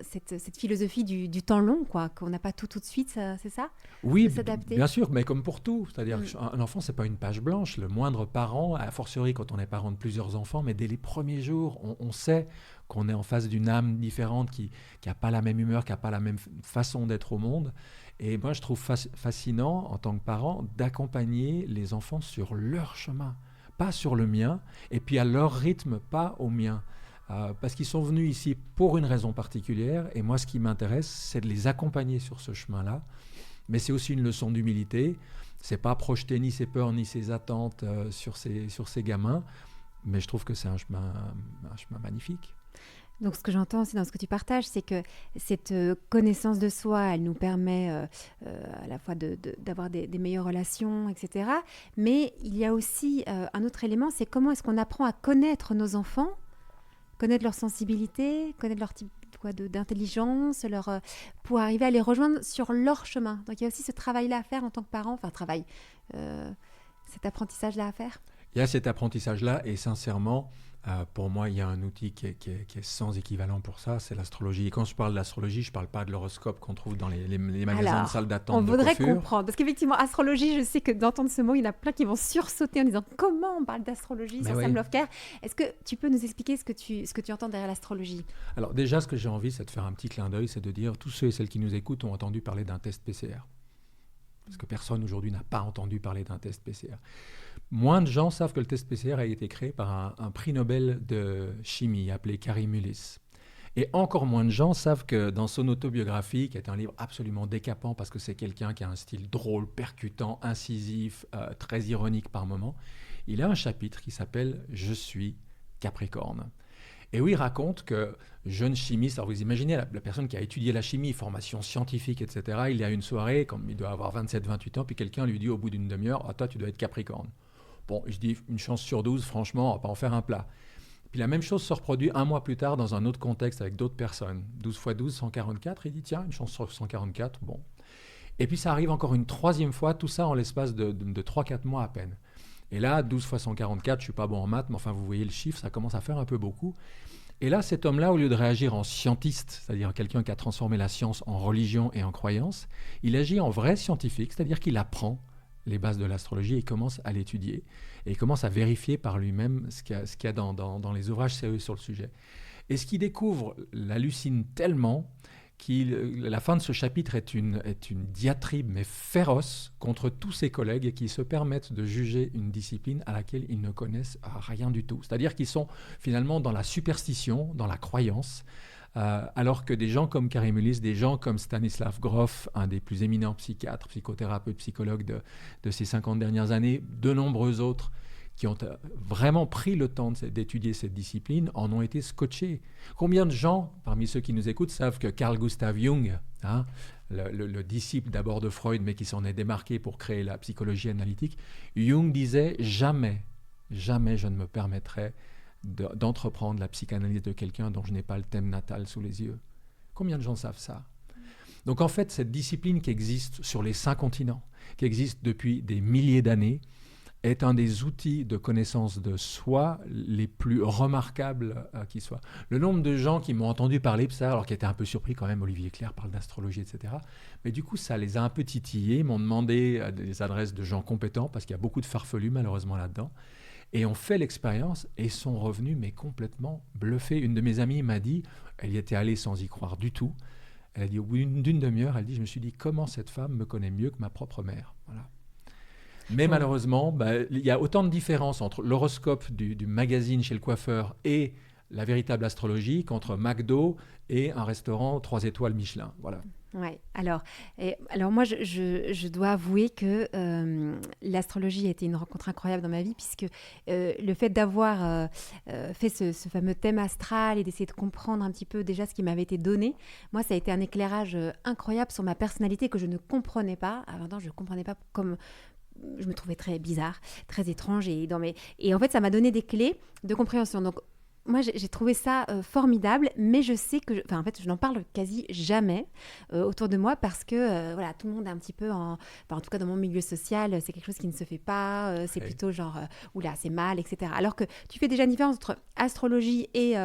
cette philosophie du temps long, quoi, qu'on n'a pas tout de suite, c'est ça? Oui, De s'adapter. bien sûr, mais comme pour tout. C'est-à-dire qu'un enfant, c'est pas une page blanche. Le moindre parent, a fortiori quand on est parent de plusieurs enfants, mais dès les premiers jours, on sait qu'on est en face d'une âme différente qui n'a pas la même humeur, qui n'a pas la même façon d'être au monde. Et moi, je trouve fascinant, en tant que parent, d'accompagner les enfants sur leur chemin, pas sur le mien, et puis à leur rythme, pas au mien. Parce qu'ils sont venus ici pour une raison particulière, et moi, ce qui m'intéresse, c'est de les accompagner sur ce chemin-là. Mais c'est aussi une leçon d'humilité. C'est pas projeter ni ses peurs ni ses attentes sur ces gamins, mais je trouve que c'est un chemin magnifique. Donc, ce que j'entends aussi dans ce que tu partages, c'est que cette connaissance de soi, elle nous permet à la fois d'avoir des meilleures relations, etc. Mais il y a aussi un autre élément, c'est comment est-ce qu'on apprend à connaître nos enfants, connaître leur sensibilité, connaître leur type d'intelligence, pour arriver à les rejoindre sur leur chemin. Donc, il y a aussi ce travail-là à faire en tant que parent, cet apprentissage-là à faire. Il y a cet apprentissage-là et sincèrement, pour moi, il y a un outil qui est sans équivalent pour ça, c'est l'astrologie. Et quand je parle d'astrologie, je ne parle pas de l'horoscope qu'on trouve dans les magasins de salle d'attente de coiffure. On voudrait comprendre, parce qu'effectivement, astrologie, je sais que d'entendre ce mot, il y en a plein qui vont sursauter en disant comment on parle d'astrologie sur Sam Love Care. Est-ce que tu peux nous expliquer ce que tu entends derrière l'astrologie? Alors déjà, ce que j'ai envie, c'est de faire un petit clin d'œil, c'est de dire tous ceux et celles qui nous écoutent ont entendu parler d'un test PCR. Parce que personne aujourd'hui n'a pas entendu parler d'un test PCR. Moins de gens savent que le test PCR a été créé par un prix Nobel de chimie appelé Kary Mullis. Et encore moins de gens savent que dans son autobiographie, qui est un livre absolument décapant parce que c'est quelqu'un qui a un style drôle, percutant, incisif, très ironique par moments, il a un chapitre qui s'appelle « Je suis Capricorne ». Et où il raconte que jeune chimiste, alors vous imaginez la personne qui a étudié la chimie, formation scientifique, etc., il y a une soirée, comme il doit avoir 27-28 ans, puis quelqu'un lui dit au bout d'une demi-heure « Ah, toi, tu dois être Capricorne ». Bon, je dis une chance sur 12, franchement, on va pas en faire un plat. Puis la même chose se reproduit un mois plus tard dans un autre contexte avec d'autres personnes. 12 x 12, 144, il dit tiens, une chance sur 144, bon. Et puis ça arrive encore une troisième fois, tout ça en l'espace de 3-4 mois à peine. Et là, 12 x 144, je suis pas bon en maths, mais enfin vous voyez le chiffre, ça commence à faire un peu beaucoup. Et là, cet homme-là, au lieu de réagir en scientiste, c'est-à-dire quelqu'un qui a transformé la science en religion et en croyance, il agit en vrai scientifique, c'est-à-dire qu'il apprend les bases de l'astrologie et commence à l'étudier. Et il commence à vérifier par lui-même ce qu'il y a dans les ouvrages sérieux sur le sujet. Et ce qu'il découvre l'hallucine tellement la fin de ce chapitre est une diatribe, mais féroce, contre tous ses collègues qui se permettent de juger une discipline à laquelle ils ne connaissent rien du tout. C'est-à-dire qu'ils sont finalement dans la superstition, dans la croyance, alors que des gens comme Kary Mullis, des gens comme Stanislav Grof, un des plus éminents psychiatres, psychothérapeutes, psychologues de ces 50 dernières années, de nombreux autres qui ont vraiment pris le temps d'étudier cette discipline, en ont été scotchés. Combien de gens, parmi ceux qui nous écoutent, savent que Carl Gustav Jung, le disciple d'abord de Freud, mais qui s'en est démarqué pour créer la psychologie analytique, Jung disait « Jamais, jamais je ne me permettrai d'entreprendre la psychanalyse de quelqu'un dont je n'ai pas le thème natal sous les yeux. » Combien de gens savent ça? Donc en fait, cette discipline qui existe sur les 5 continents, qui existe depuis des milliers d'années, est un des outils de connaissance de soi les plus remarquables qui soient. Le nombre de gens qui m'ont entendu parler de ça, alors qu'ils étaient un peu surpris quand même, Olivier Clerc parle d'astrologie, etc. Mais du coup, ça les a un peu titillés, m'ont demandé des adresses de gens compétents, parce qu'il y a beaucoup de farfelus malheureusement là-dedans. Et ont fait l'expérience et sont revenus mais complètement bluffés. Une de mes amies m'a dit, elle y était allée sans y croire du tout, elle a dit au bout d'une demi-heure, elle dit, je me suis dit, comment cette femme me connaît mieux que ma propre mère? Voilà. Mais malheureusement, il y a autant de différences entre l'horoscope du magazine chez le coiffeur et la véritable astrologie qu'entre McDo et un restaurant 3 étoiles Michelin. Voilà. Ouais. Alors moi, je dois avouer que l'astrologie a été une rencontre incroyable dans ma vie, puisque le fait d'avoir fait ce fameux thème astral et d'essayer de comprendre un petit peu déjà ce qui m'avait été donné, moi, ça a été un éclairage incroyable sur ma personnalité que je ne comprenais pas. À 20 ans, je ne comprenais pas comme... Je me trouvais très bizarre, très étrange. Et en fait, ça m'a donné des clés de compréhension. Donc, moi, j'ai trouvé ça formidable, mais je sais que... en fait, je n'en parle quasi jamais autour de moi parce que, voilà, tout le monde est un petit peu en tout cas, dans mon milieu social, c'est quelque chose qui ne se fait pas. C'est plutôt genre, oula, c'est mal, etc. Alors que tu fais déjà une différence entre astrologie et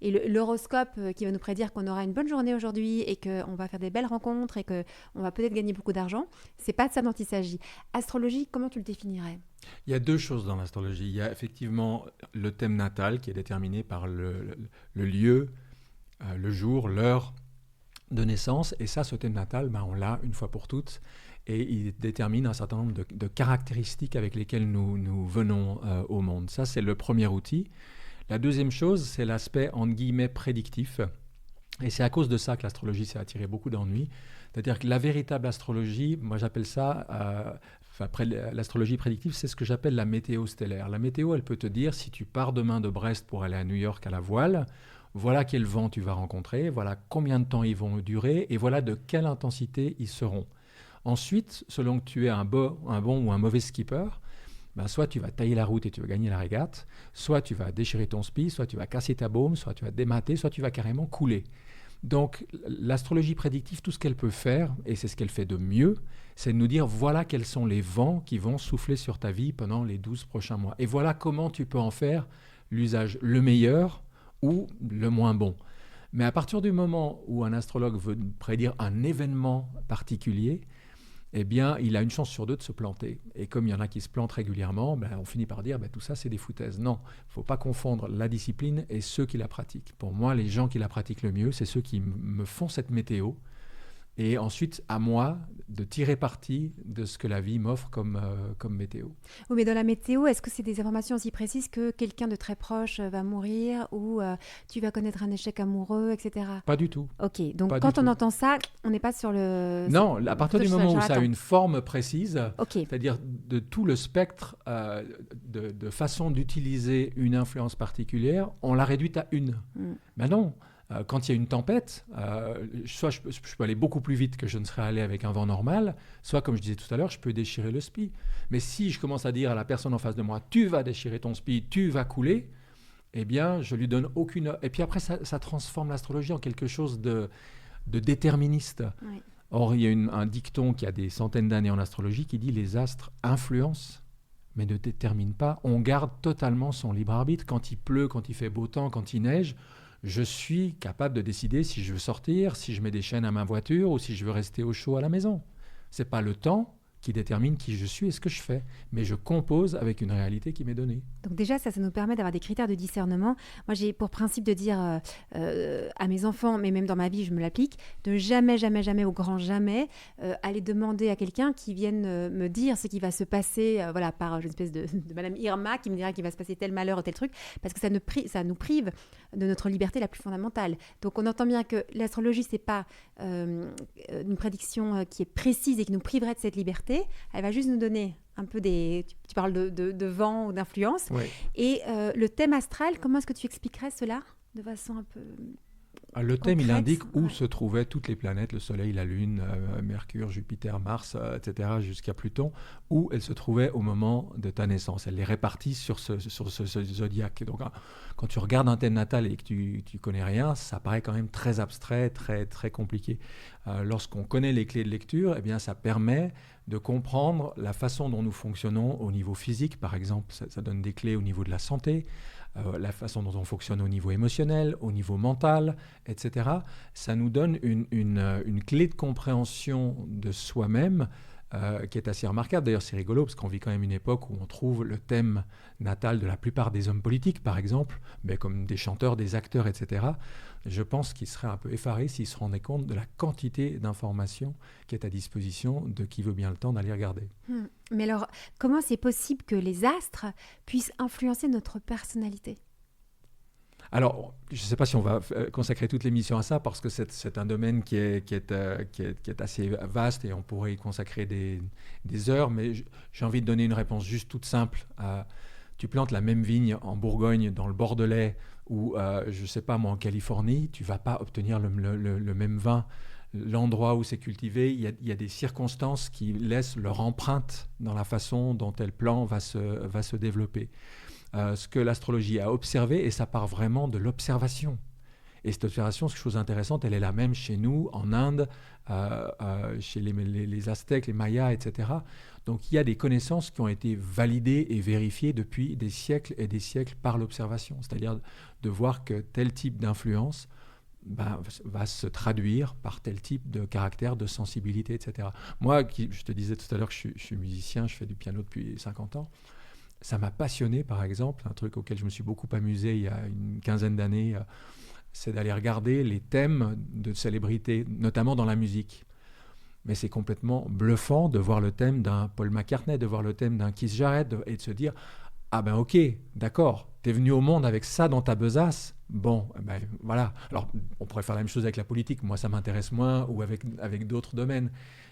l'horoscope qui va nous prédire qu'on aura une bonne journée aujourd'hui et qu'on va faire des belles rencontres et qu'on va peut-être gagner beaucoup d'argent. C'est pas de ça dont il s'agit. Astrologie, comment tu le définirais ? Il y a 2 choses dans l'astrologie. Il y a effectivement le thème natal qui est déterminé par le lieu, le jour, l'heure de naissance. Et ça, ce thème natal, on l'a une fois pour toutes. Et il détermine un certain nombre de caractéristiques avec lesquelles nous venons au monde. Ça, c'est le premier outil. La deuxième chose, c'est l'aspect, entre guillemets, prédictif. Et c'est à cause de ça que l'astrologie s'est attirée beaucoup d'ennuis. C'est-à-dire que la véritable astrologie, moi j'appelle ça après l'astrologie prédictive, c'est ce que j'appelle la météo stellaire. La météo, elle peut te dire, si tu pars demain de Brest pour aller à New York à la voile, voilà quel vent tu vas rencontrer, voilà combien de temps ils vont durer, et voilà de quelle intensité ils seront. Ensuite, selon que tu es un bon ou un mauvais skipper, ben soit tu vas tailler la route et tu vas gagner la régate, soit tu vas déchirer ton spi, soit tu vas casser ta baume, soit tu vas démater, soit tu vas carrément couler. Donc l'astrologie prédictive, tout ce qu'elle peut faire, et c'est ce qu'elle fait de mieux, c'est de nous dire voilà quels sont les vents qui vont souffler sur ta vie pendant les 12 prochains mois. Et voilà comment tu peux en faire l'usage le meilleur ou le moins bon. Mais à partir du moment où un astrologue veut prédire un événement particulier, eh bien, il a une chance sur deux de se planter. Et comme il y en a qui se plantent régulièrement, on finit par dire tout ça, c'est des foutaises. Non, il ne faut pas confondre la discipline et ceux qui la pratiquent. Pour moi, les gens qui la pratiquent le mieux, c'est ceux qui me font cette météo. Et ensuite, à moi de tirer parti de ce que la vie m'offre comme météo. Oui, mais dans la météo, est-ce que c'est des informations aussi précises que quelqu'un de très proche va mourir ou tu vas connaître un échec amoureux, etc. Pas du tout. Ok, donc pas quand on entend ça, on n'est pas sur le... Non, à partir du moment où ça a une forme précise, c'est-à-dire de tout le spectre de façon d'utiliser une influence particulière, on l'a réduite à une. Ben non. Quand il y a une tempête, soit je peux aller beaucoup plus vite que je ne serais allé avec un vent normal, soit, comme je disais tout à l'heure, je peux déchirer le spi. Mais si je commence à dire à la personne en face de moi, tu vas déchirer ton spi, tu vas couler, eh bien, je lui donne aucune... Et puis après, ça transforme l'astrologie en quelque chose de déterministe. Oui. Or, il y a un dicton qui a des centaines d'années en astrologie qui dit « les astres influencent, mais ne déterminent pas ». On garde totalement son libre arbitre. Quand il pleut, quand il fait beau temps, quand il neige... je suis capable de décider si je veux sortir, si je mets des chaînes à ma voiture ou si je veux rester au chaud à la maison. Ce n'est pas le temps qui détermine qui je suis et ce que je fais, mais je compose avec une réalité qui m'est donnée. Donc déjà, ça nous permet d'avoir des critères de discernement. Moi, j'ai pour principe de dire à mes enfants, mais même dans ma vie, je me l'applique, de jamais, jamais, jamais, au grand jamais, aller demander à quelqu'un qui vienne me dire ce qui va se passer, par une espèce de Madame Irma qui me dira qu'il va se passer tel malheur ou tel truc, parce que ça nous prive de notre liberté la plus fondamentale. Donc on entend bien que l'astrologie, c'est pas une prédiction qui est précise et qui nous priverait de cette liberté. Elle va juste nous donner un peu tu parles de vent ou d'influence. Oui. Et le thème astral, comment est-ce que tu expliquerais cela de façon un peu le thème, il indique où se trouvaient toutes les planètes, le Soleil, la Lune, Mercure, Jupiter, Mars, etc., jusqu'à Pluton, où elles se trouvaient au moment de ta naissance. Elle les répartit sur ce zodiaque. Donc, quand tu regardes un thème natal et que tu connais rien, ça paraît quand même très abstrait, très, très compliqué. Lorsqu'on connaît les clés de lecture, eh bien, ça permet de comprendre la façon dont nous fonctionnons au niveau physique, par exemple. Ça donne des clés au niveau de la santé, la façon dont on fonctionne au niveau émotionnel, au niveau mental, etc. Ça nous donne une clé de compréhension de soi-même qui est assez remarquable. D'ailleurs, c'est rigolo parce qu'on vit quand même une époque où on trouve le thème natal de la plupart des hommes politiques, par exemple, mais comme des chanteurs, des acteurs, etc. Je pense qu'ils seraient un peu effarés s'ils se rendaient compte de la quantité d'informations qui est à disposition de qui veut bien le temps d'aller regarder. Mais alors, comment c'est possible que les astres puissent influencer notre personnalité ? Alors, je ne sais pas si on va consacrer toute l'émission à ça parce que c'est un domaine qui est assez vaste et on pourrait y consacrer des heures, mais j'ai envie de donner une réponse juste toute simple. Tu plantes la même vigne en Bourgogne, dans le Bordelais ou, je ne sais pas moi, en Californie, tu ne vas pas obtenir le même vin. L'endroit où c'est cultivé, il y a des circonstances qui laissent leur empreinte dans la façon dont tel plant va se développer. Ce que l'astrologie a observé, et ça part vraiment de l'observation. Et cette observation, c'est une chose intéressante, elle est la même chez nous, en Inde, chez les Aztèques, les Mayas, etc. Donc il y a des connaissances qui ont été validées et vérifiées depuis des siècles et des siècles par l'observation. C'est-à-dire de voir que tel type d'influence va se traduire par tel type de caractère, de sensibilité, etc. Moi, je te disais tout à l'heure que je suis musicien, je fais du piano depuis 50 ans. Ça m'a passionné, par exemple, un truc auquel je me suis beaucoup amusé il y a une quinzaine d'années, c'est d'aller regarder les thèmes de célébrités, notamment dans la musique. Mais c'est complètement bluffant de voir le thème d'un Paul McCartney, de voir le thème d'un Keith Jarrett et de se dire « Ah ben ok, d'accord, t'es venu au monde avec ça dans ta besace. Bon, ben voilà. Alors, on pourrait faire la même chose avec la politique. Moi, ça m'intéresse moins, ou avec d'autres domaines.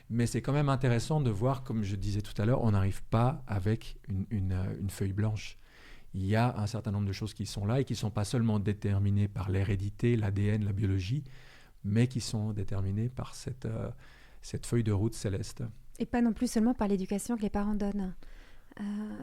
Mais c'est quand même intéressant de voir, comme je disais tout à l'heure, on n'arrive pas avec une feuille blanche. Il y a un certain nombre de choses qui sont là et qui ne sont pas seulement déterminées par l'hérédité, l'ADN, la biologie, mais qui sont déterminées par cette feuille de route céleste. Et pas non plus seulement par l'éducation que les parents donnent.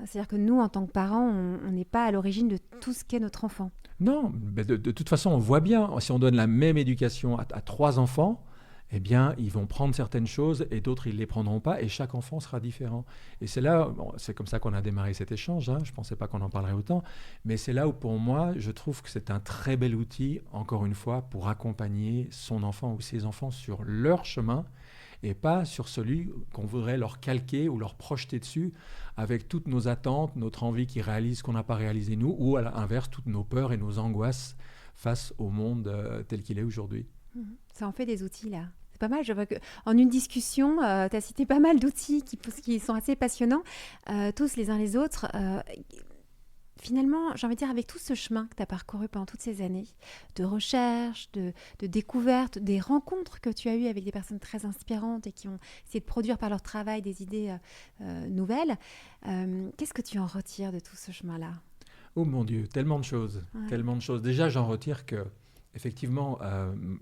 C'est-à-dire que nous, en tant que parents, on n'est pas à l'origine de tout ce qu'est notre enfant. Non, mais de toute façon, on voit bien, si on donne la même éducation à 3 enfants, eh bien, ils vont prendre certaines choses et d'autres, ils ne les prendront pas, et chaque enfant sera différent. Et c'est là, bon, c'est comme ça qu'on a démarré cet échange, hein, je ne pensais pas qu'on en parlerait autant, mais c'est là où, pour moi, je trouve que c'est un très bel outil, encore une fois, pour accompagner son enfant ou ses enfants sur leur chemin, et pas sur celui qu'on voudrait leur calquer ou leur projeter dessus avec toutes nos attentes, notre envie qu'ils réalisent ce qu'on n'a pas réalisé nous, ou à l'inverse, toutes nos peurs et nos angoisses face au monde tel qu'il est aujourd'hui. Ça en fait des outils, là. C'est pas mal. Je vois qu'en une discussion, tu as cité pas mal d'outils qui sont assez passionnants, tous les uns les autres. Finalement, j'ai envie de dire, avec tout ce chemin que tu as parcouru pendant toutes ces années, de recherche, de découverte, des rencontres que tu as eues avec des personnes très inspirantes et qui ont essayé de produire par leur travail des idées nouvelles, qu'est-ce que tu en retires de tout ce chemin-là ? Oh mon Dieu, tellement de choses, tellement de choses. Déjà, j'en retire que, effectivement,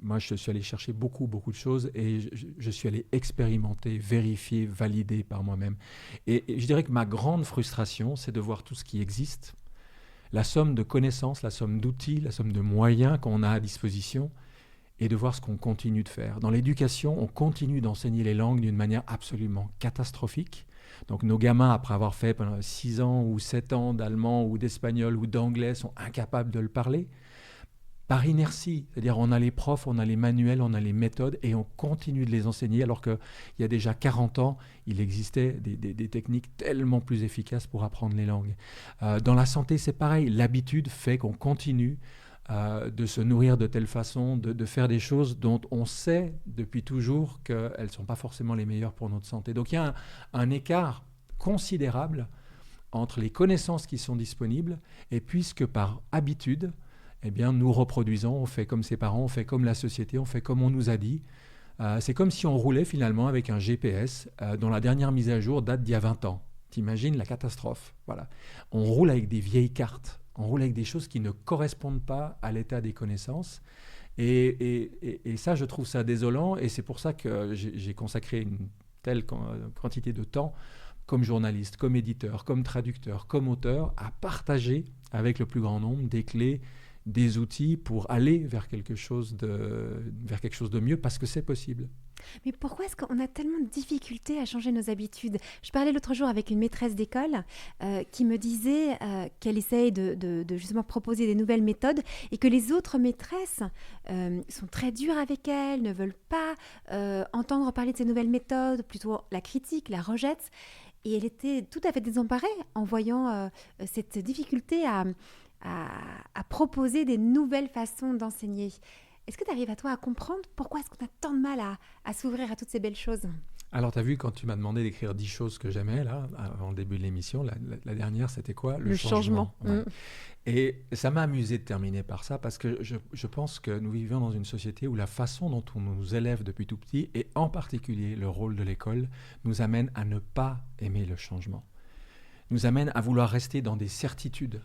moi, je suis allé chercher beaucoup de choses et je suis allé expérimenter, vérifier, valider par moi-même. Et je dirais que ma grande frustration, c'est de voir tout ce qui existe, la somme de connaissances, la somme d'outils, la somme de moyens qu'on a à disposition, et de voir ce qu'on continue de faire. Dans l'éducation, on continue d'enseigner les langues d'une manière absolument catastrophique. Donc nos gamins, après avoir fait pendant 6 ans ou 7 ans d'allemand ou d'espagnol ou d'anglais, sont incapables de le parler. Par inertie, c'est-à-dire on a les profs, on a les manuels, on a les méthodes et on continue de les enseigner alors qu'il y a déjà 40 ans, il existait des techniques tellement plus efficaces pour apprendre les langues. Dans la santé, c'est pareil, l'habitude fait qu'on continue de se nourrir de telle façon, de faire des choses dont on sait depuis toujours qu'elles ne sont pas forcément les meilleures pour notre santé. Donc il y a un écart considérable entre les connaissances qui sont disponibles et puisque par habitude, eh bien, nous reproduisons, on fait comme ses parents, on fait comme la société, on fait comme on nous a dit. C'est comme si on roulait finalement avec un GPS dont la dernière mise à jour date d'il y a 20 ans. T'imagines la catastrophe. Voilà. On roule avec des vieilles cartes, on roule avec des choses qui ne correspondent pas à l'état des connaissances. Et ça, je trouve ça désolant et c'est pour ça que j'ai consacré une telle quantité de temps comme journaliste, comme éditeur, comme traducteur, comme auteur, à partager avec le plus grand nombre des clés, des outils pour aller vers quelque chose de mieux, parce que c'est possible. Mais pourquoi est-ce qu'on a tellement de difficultés à changer nos habitudes ? Je parlais l'autre jour avec une maîtresse d'école qui me disait qu'elle essaye de justement proposer des nouvelles méthodes et que les autres maîtresses sont très dures avec elle, ne veulent pas entendre parler de ces nouvelles méthodes, plutôt la critiquent, la rejettent. Et elle était tout à fait désemparée en voyant cette difficulté à proposer des nouvelles façons d'enseigner. Est-ce que tu arrives à toi à comprendre pourquoi est-ce qu'on a tant de mal à s'ouvrir à toutes ces belles choses ? Alors, tu as vu, quand tu m'as demandé d'écrire 10 choses que j'aimais, là, avant le début de l'émission, la dernière, c'était quoi ? Le changement. Ouais. Et ça m'a amusé de terminer par ça, parce que je pense que nous vivons dans une société où la façon dont on nous élève depuis tout petit, et en particulier le rôle de l'école, nous amène à ne pas aimer le changement. Nous amène à vouloir rester dans des certitudes.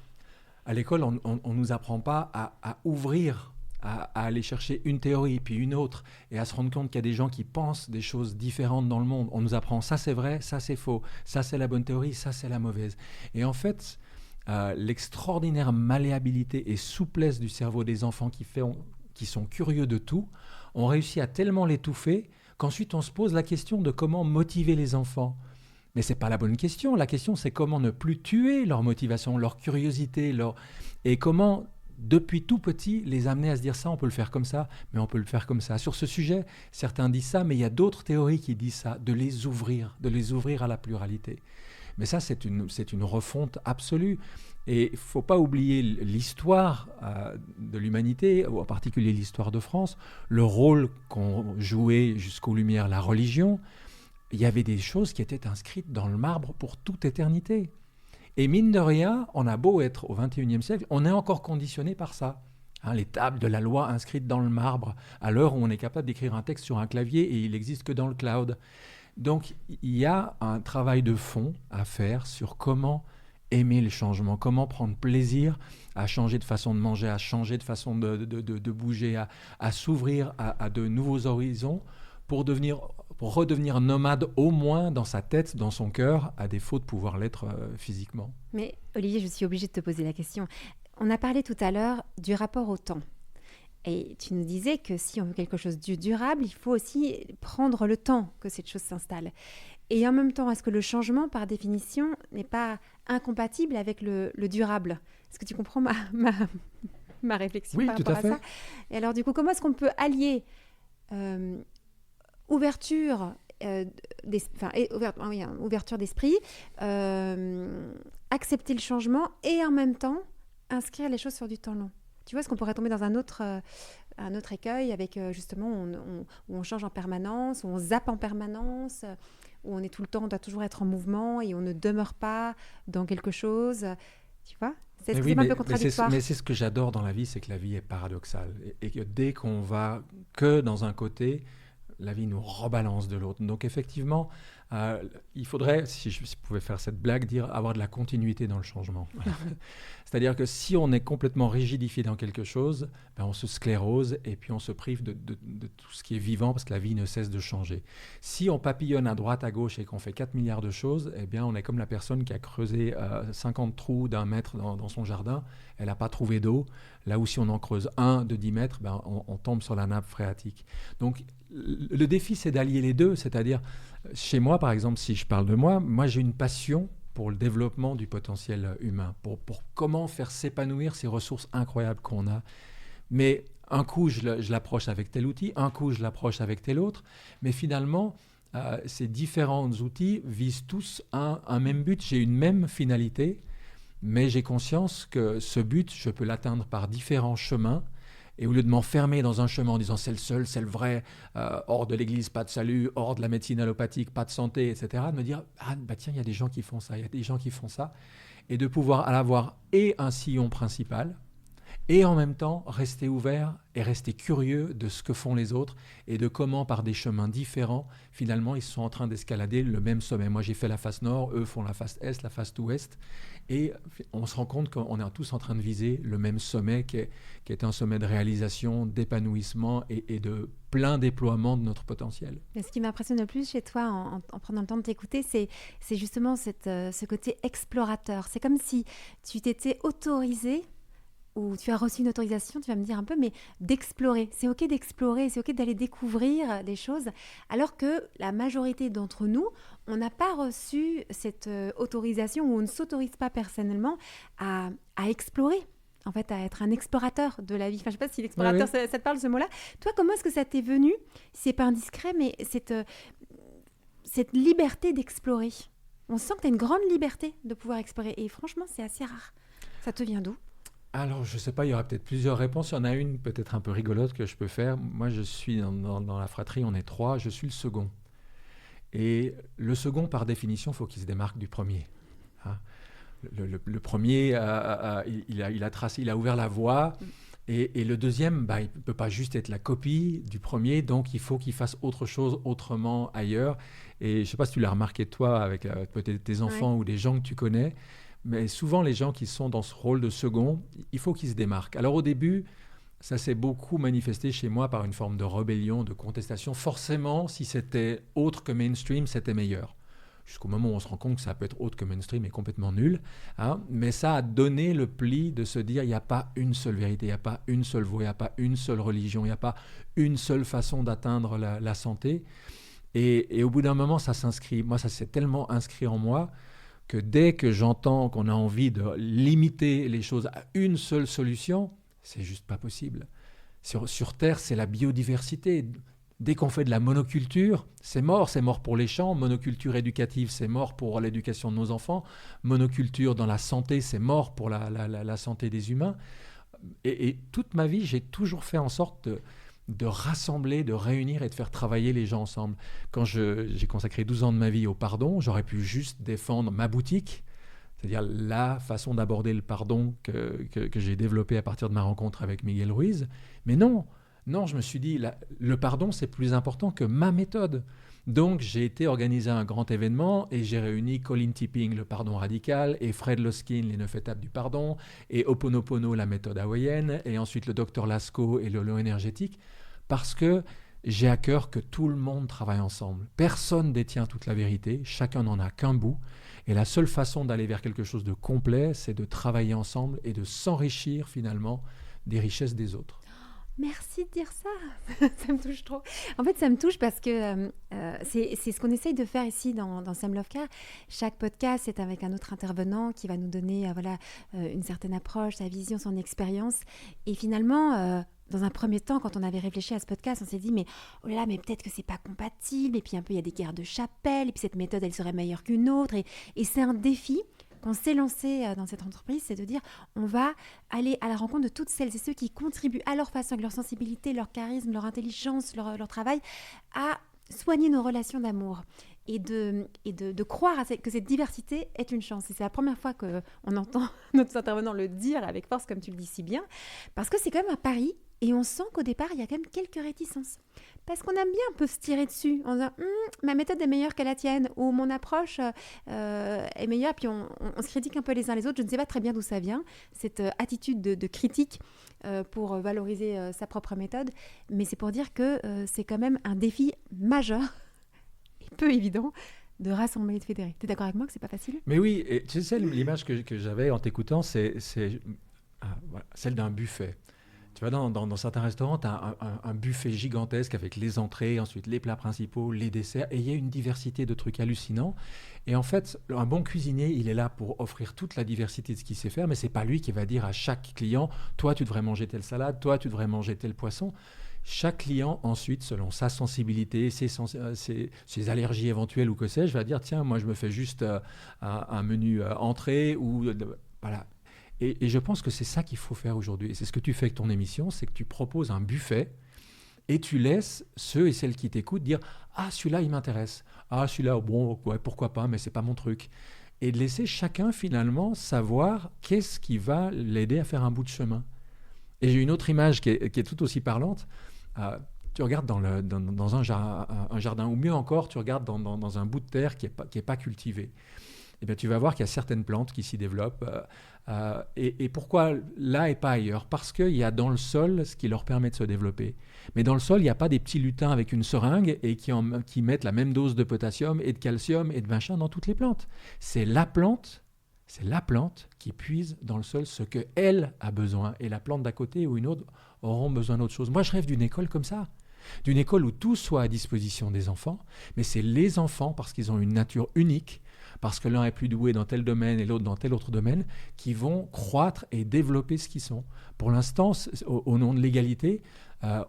À l'école, on ne nous apprend pas à ouvrir, à aller chercher une théorie, puis une autre, et à se rendre compte qu'il y a des gens qui pensent des choses différentes dans le monde. On nous apprend ça c'est vrai, ça c'est faux, ça c'est la bonne théorie, ça c'est la mauvaise. Et en fait, l'extraordinaire malléabilité et souplesse du cerveau des enfants qui sont curieux de tout, on réussit à tellement l'étouffer qu'ensuite on se pose la question de comment motiver les enfants. Mais ce n'est pas la bonne question. La question, c'est comment ne plus tuer leur motivation, leur curiosité, et comment, depuis tout petit, les amener à se dire ça, on peut le faire comme ça, mais on peut le faire comme ça. Sur ce sujet, certains disent ça, mais il y a d'autres théories qui disent ça, de les ouvrir à la pluralité. Mais ça, c'est une refonte absolue. Et il ne faut pas oublier l'histoire de l'humanité, ou en particulier l'histoire de France, le rôle qu'ont joué jusqu'aux Lumières la religion. Il y avait des choses qui étaient inscrites dans le marbre pour toute éternité. Et mine de rien, on a beau être au XXIe siècle, on est encore conditionné par ça. Hein, les tables de la loi inscrites dans le marbre, à l'heure où on est capable d'écrire un texte sur un clavier et il n'existe que dans le cloud. Donc, il y a un travail de fond à faire sur comment aimer le changement, comment prendre plaisir à changer de façon de manger, à changer de façon de bouger, à s'ouvrir à de nouveaux horizons pour redevenir nomade au moins dans sa tête, dans son cœur, à défaut de pouvoir l'être physiquement. Mais Olivier, je suis obligée de te poser la question. On a parlé tout à l'heure du rapport au temps. Et tu nous disais que si on veut quelque chose de durable, il faut aussi prendre le temps que cette chose s'installe. Et en même temps, est-ce que le changement, par définition, n'est pas incompatible avec le durable? Est-ce que tu comprends ma réflexion Oui, par tout rapport à fait. ça? Et alors, du coup, comment est-ce qu'on peut allier ouverture, ouverture d'esprit, accepter le changement et en même temps inscrire les choses sur du temps long? Tu vois, est-ce qu'on pourrait tomber dans un autre écueil avec justement où on change en permanence, où on zappe en permanence, où on est tout le temps, on doit toujours être en mouvement et on ne demeure pas dans quelque chose. Tu vois? C'est Oui, un peu contradictoire. mais c'est ce que j'adore dans la vie, c'est que la vie est paradoxale. Et que dès qu'on va que dans un côté, la vie nous rebalance de l'autre. Donc effectivement, il faudrait, si je pouvais faire cette blague, dire avoir de la continuité dans le changement. C'est-à-dire que si on est complètement rigidifié dans quelque chose, ben on se sclérose et puis on se prive de tout ce qui est vivant parce que la vie ne cesse de changer. Si on papillonne à droite, à gauche et qu'on fait 4 milliards de choses, eh bien on est comme la personne qui a creusé 50 trous d'1 mètre dans son jardin. Elle n'a pas trouvé d'eau. Là où si on en creuse un de 10 mètres, ben on tombe sur la nappe phréatique. Donc le défi, c'est d'allier les deux. C'est-à-dire, chez moi, par exemple, si je parle de moi j'ai une passion pour le développement du potentiel humain, pour comment faire s'épanouir ces ressources incroyables qu'on a. Mais un coup, je l'approche avec tel outil, un coup, je l'approche avec tel autre. Mais finalement, ces différents outils visent tous un même but. J'ai une même finalité, mais j'ai conscience que ce but, je peux l'atteindre par différents chemins. Et au lieu de m'enfermer dans un chemin en disant c'est le seul, c'est le vrai, hors de l'église, pas de salut, hors de la médecine allopathique, pas de santé, etc., de me dire tiens, il y a des gens qui font ça, il y a des gens qui font ça, et de pouvoir avoir et un sillon principal, et en même temps rester ouvert et rester curieux de ce que font les autres et de comment, par des chemins différents, finalement, ils sont en train d'escalader le même sommet. Moi, j'ai fait la face nord, eux font la face est, la face ouest, et on se rend compte qu'on est tous en train de viser le même sommet qui est un sommet de réalisation, d'épanouissement et de plein déploiement de notre potentiel. Mais ce qui m'impressionne le plus chez toi, en prenant le temps de t'écouter, c'est justement ce côté explorateur. C'est comme si tu t'étais autorisé, ou tu as reçu une autorisation, tu vas me dire un peu, mais d'explorer. C'est OK d'explorer, c'est OK d'aller découvrir des choses, alors que la majorité d'entre nous, on n'a pas reçu cette autorisation, ou on ne s'autorise pas personnellement à explorer, en fait, à être un explorateur de la vie. Enfin, je ne sais pas si l'explorateur, Oui. ça te parle, ce mot-là. Toi, comment est-ce que ça t'est venu? C'est pas indiscret, mais cette liberté d'explorer. On sent que tu as une grande liberté de pouvoir explorer. Et franchement, c'est assez rare. Ça te vient d'où? Alors, je ne sais pas, il y aura peut-être plusieurs réponses. Il y en a une peut-être un peu rigolote que je peux faire. Moi, je suis dans la fratrie, on est 3, je suis le second. Et le second, par définition, il faut qu'il se démarque du premier. Hein. Le premier, il a tracé, il a ouvert la voie. Et le deuxième, il ne peut pas juste être la copie du premier, donc il faut qu'il fasse autre chose autrement ailleurs. Et je ne sais pas si tu l'as remarqué toi avec peut-être tes enfants ou des gens que tu connais, mais souvent les gens qui sont dans ce rôle de second, il faut qu'ils se démarquent. Alors au début, ça s'est beaucoup manifesté chez moi par une forme de rébellion, de contestation. Forcément, si c'était autre que mainstream, c'était meilleur. Jusqu'au moment où on se rend compte que ça peut être autre que mainstream et complètement nul. Hein. Mais ça a donné le pli de se dire il n'y a pas une seule vérité, il n'y a pas une seule voie, il n'y a pas une seule religion, il n'y a pas une seule façon d'atteindre la santé. Et au bout d'un moment, ça s'inscrit. Moi, ça s'est tellement inscrit en moi que dès que j'entends qu'on a envie de limiter les choses à une seule solution, c'est juste pas possible. Sur Terre, c'est la biodiversité. Dès qu'on fait de la monoculture, c'est mort pour les champs. Monoculture éducative, c'est mort pour l'éducation de nos enfants. Monoculture dans la santé, c'est mort pour la santé des humains. Et toute ma vie, j'ai toujours fait en sorte de rassembler, de réunir et de faire travailler les gens ensemble. Quand j'ai consacré 12 ans de ma vie au pardon, j'aurais pu juste défendre ma boutique. c'est-à-dire la façon d'aborder le pardon que j'ai développée à partir de ma rencontre avec Miguel Ruiz. Mais non, je me suis dit, le pardon, c'est plus important que ma méthode. Donc, j'ai été organiser un grand événement et j'ai réuni Colin Tipping, le pardon radical, et Fred Loskin, les 9 étapes du pardon, et Ho'oponopono, la méthode hawaïenne, et ensuite le Dr Lascaux et le lot énergétique, parce que j'ai à cœur que tout le monde travaille ensemble. Personne détient toute la vérité, chacun n'en a qu'un bout, et la seule façon d'aller vers quelque chose de complet, c'est de travailler ensemble et de s'enrichir finalement des richesses des autres. Merci de dire ça. Ça me touche trop. En fait, ça me touche parce que c'est ce qu'on essaye de faire ici dans Some Love Care. Chaque podcast, c'est avec un autre intervenant qui va nous donner une certaine approche, sa vision, son expérience. Et finalement, dans un premier temps, quand on avait réfléchi à ce podcast, on s'est dit, mais oh là là, mais peut-être que c'est pas compatible. Et puis un peu, il y a des guerres de chapelle. Et puis cette méthode, elle serait meilleure qu'une autre. Et c'est un défi qu'on s'est lancé dans cette entreprise, c'est de dire on va aller à la rencontre de toutes celles et ceux qui contribuent à leur façon, avec leur sensibilité, leur charisme, leur intelligence, leur travail, à soigner nos relations d'amour et de croire que cette diversité est une chance. Et c'est la première fois qu'on entend notre intervenant le dire avec force, comme tu le dis si bien, parce que c'est quand même un pari. Et on sent qu'au départ, il y a quand même quelques réticences. Parce qu'on aime bien un peu se tirer dessus en disant « ma méthode est meilleure que la tienne » ou « mon approche est meilleure ». Puis on se critique un peu les uns les autres. Je ne sais pas très bien d'où ça vient, cette attitude de critique pour valoriser sa propre méthode. Mais c'est pour dire que c'est quand même un défi majeur et peu évident de rassembler et de fédérer. Tu es d'accord avec moi que c'est pas facile ? Mais oui, et tu sais, l'image que j'avais en t'écoutant, c'est celle d'un buffet. Tu vois, dans certains restaurants, tu as un buffet gigantesque avec les entrées, ensuite les plats principaux, les desserts, et il y a une diversité de trucs hallucinants. Et en fait, un bon cuisinier, il est là pour offrir toute la diversité de ce qu'il sait faire, mais c'est pas lui qui va dire à chaque client « toi, tu devrais manger telle salade, toi, tu devrais manger tel poisson ». Chaque client, ensuite, selon sa sensibilité, ses allergies éventuelles ou que sais-je, va dire « tiens, moi, je me fais juste un menu entrée » ou voilà. Et je pense que c'est ça qu'il faut faire aujourd'hui. Et c'est ce que tu fais avec ton émission, c'est que tu proposes un buffet et tu laisses ceux et celles qui t'écoutent dire « Ah, celui-là, il m'intéresse. Ah, celui-là, bon, ouais, pourquoi pas, mais c'est pas mon truc. » Et de laisser chacun, finalement, savoir qu'est-ce qui va l'aider à faire un bout de chemin. Et j'ai une autre image qui est tout aussi parlante. Tu regardes dans un jardin, ou mieux encore, tu regardes dans un bout de terre qui est pas cultivé. Eh bien, tu vas voir qu'il y a certaines plantes qui s'y développent. Et pourquoi là et pas ailleurs ? Parce qu'il y a dans le sol ce qui leur permet de se développer. Mais dans le sol, il n'y a pas des petits lutins avec une seringue et qui mettent la même dose de potassium et de calcium et de machin dans toutes les plantes. C'est la plante qui puise dans le sol ce qu'elle a besoin. Et la plante d'à côté ou une autre auront besoin d'autre chose. Moi, je rêve d'une école comme ça. D'une école où tout soit à disposition des enfants. Mais c'est les enfants, parce qu'ils ont une nature unique, parce que l'un est plus doué dans tel domaine et l'autre dans tel autre domaine, qui vont croître et développer ce qu'ils sont. Pour l'instant, au nom de l'égalité,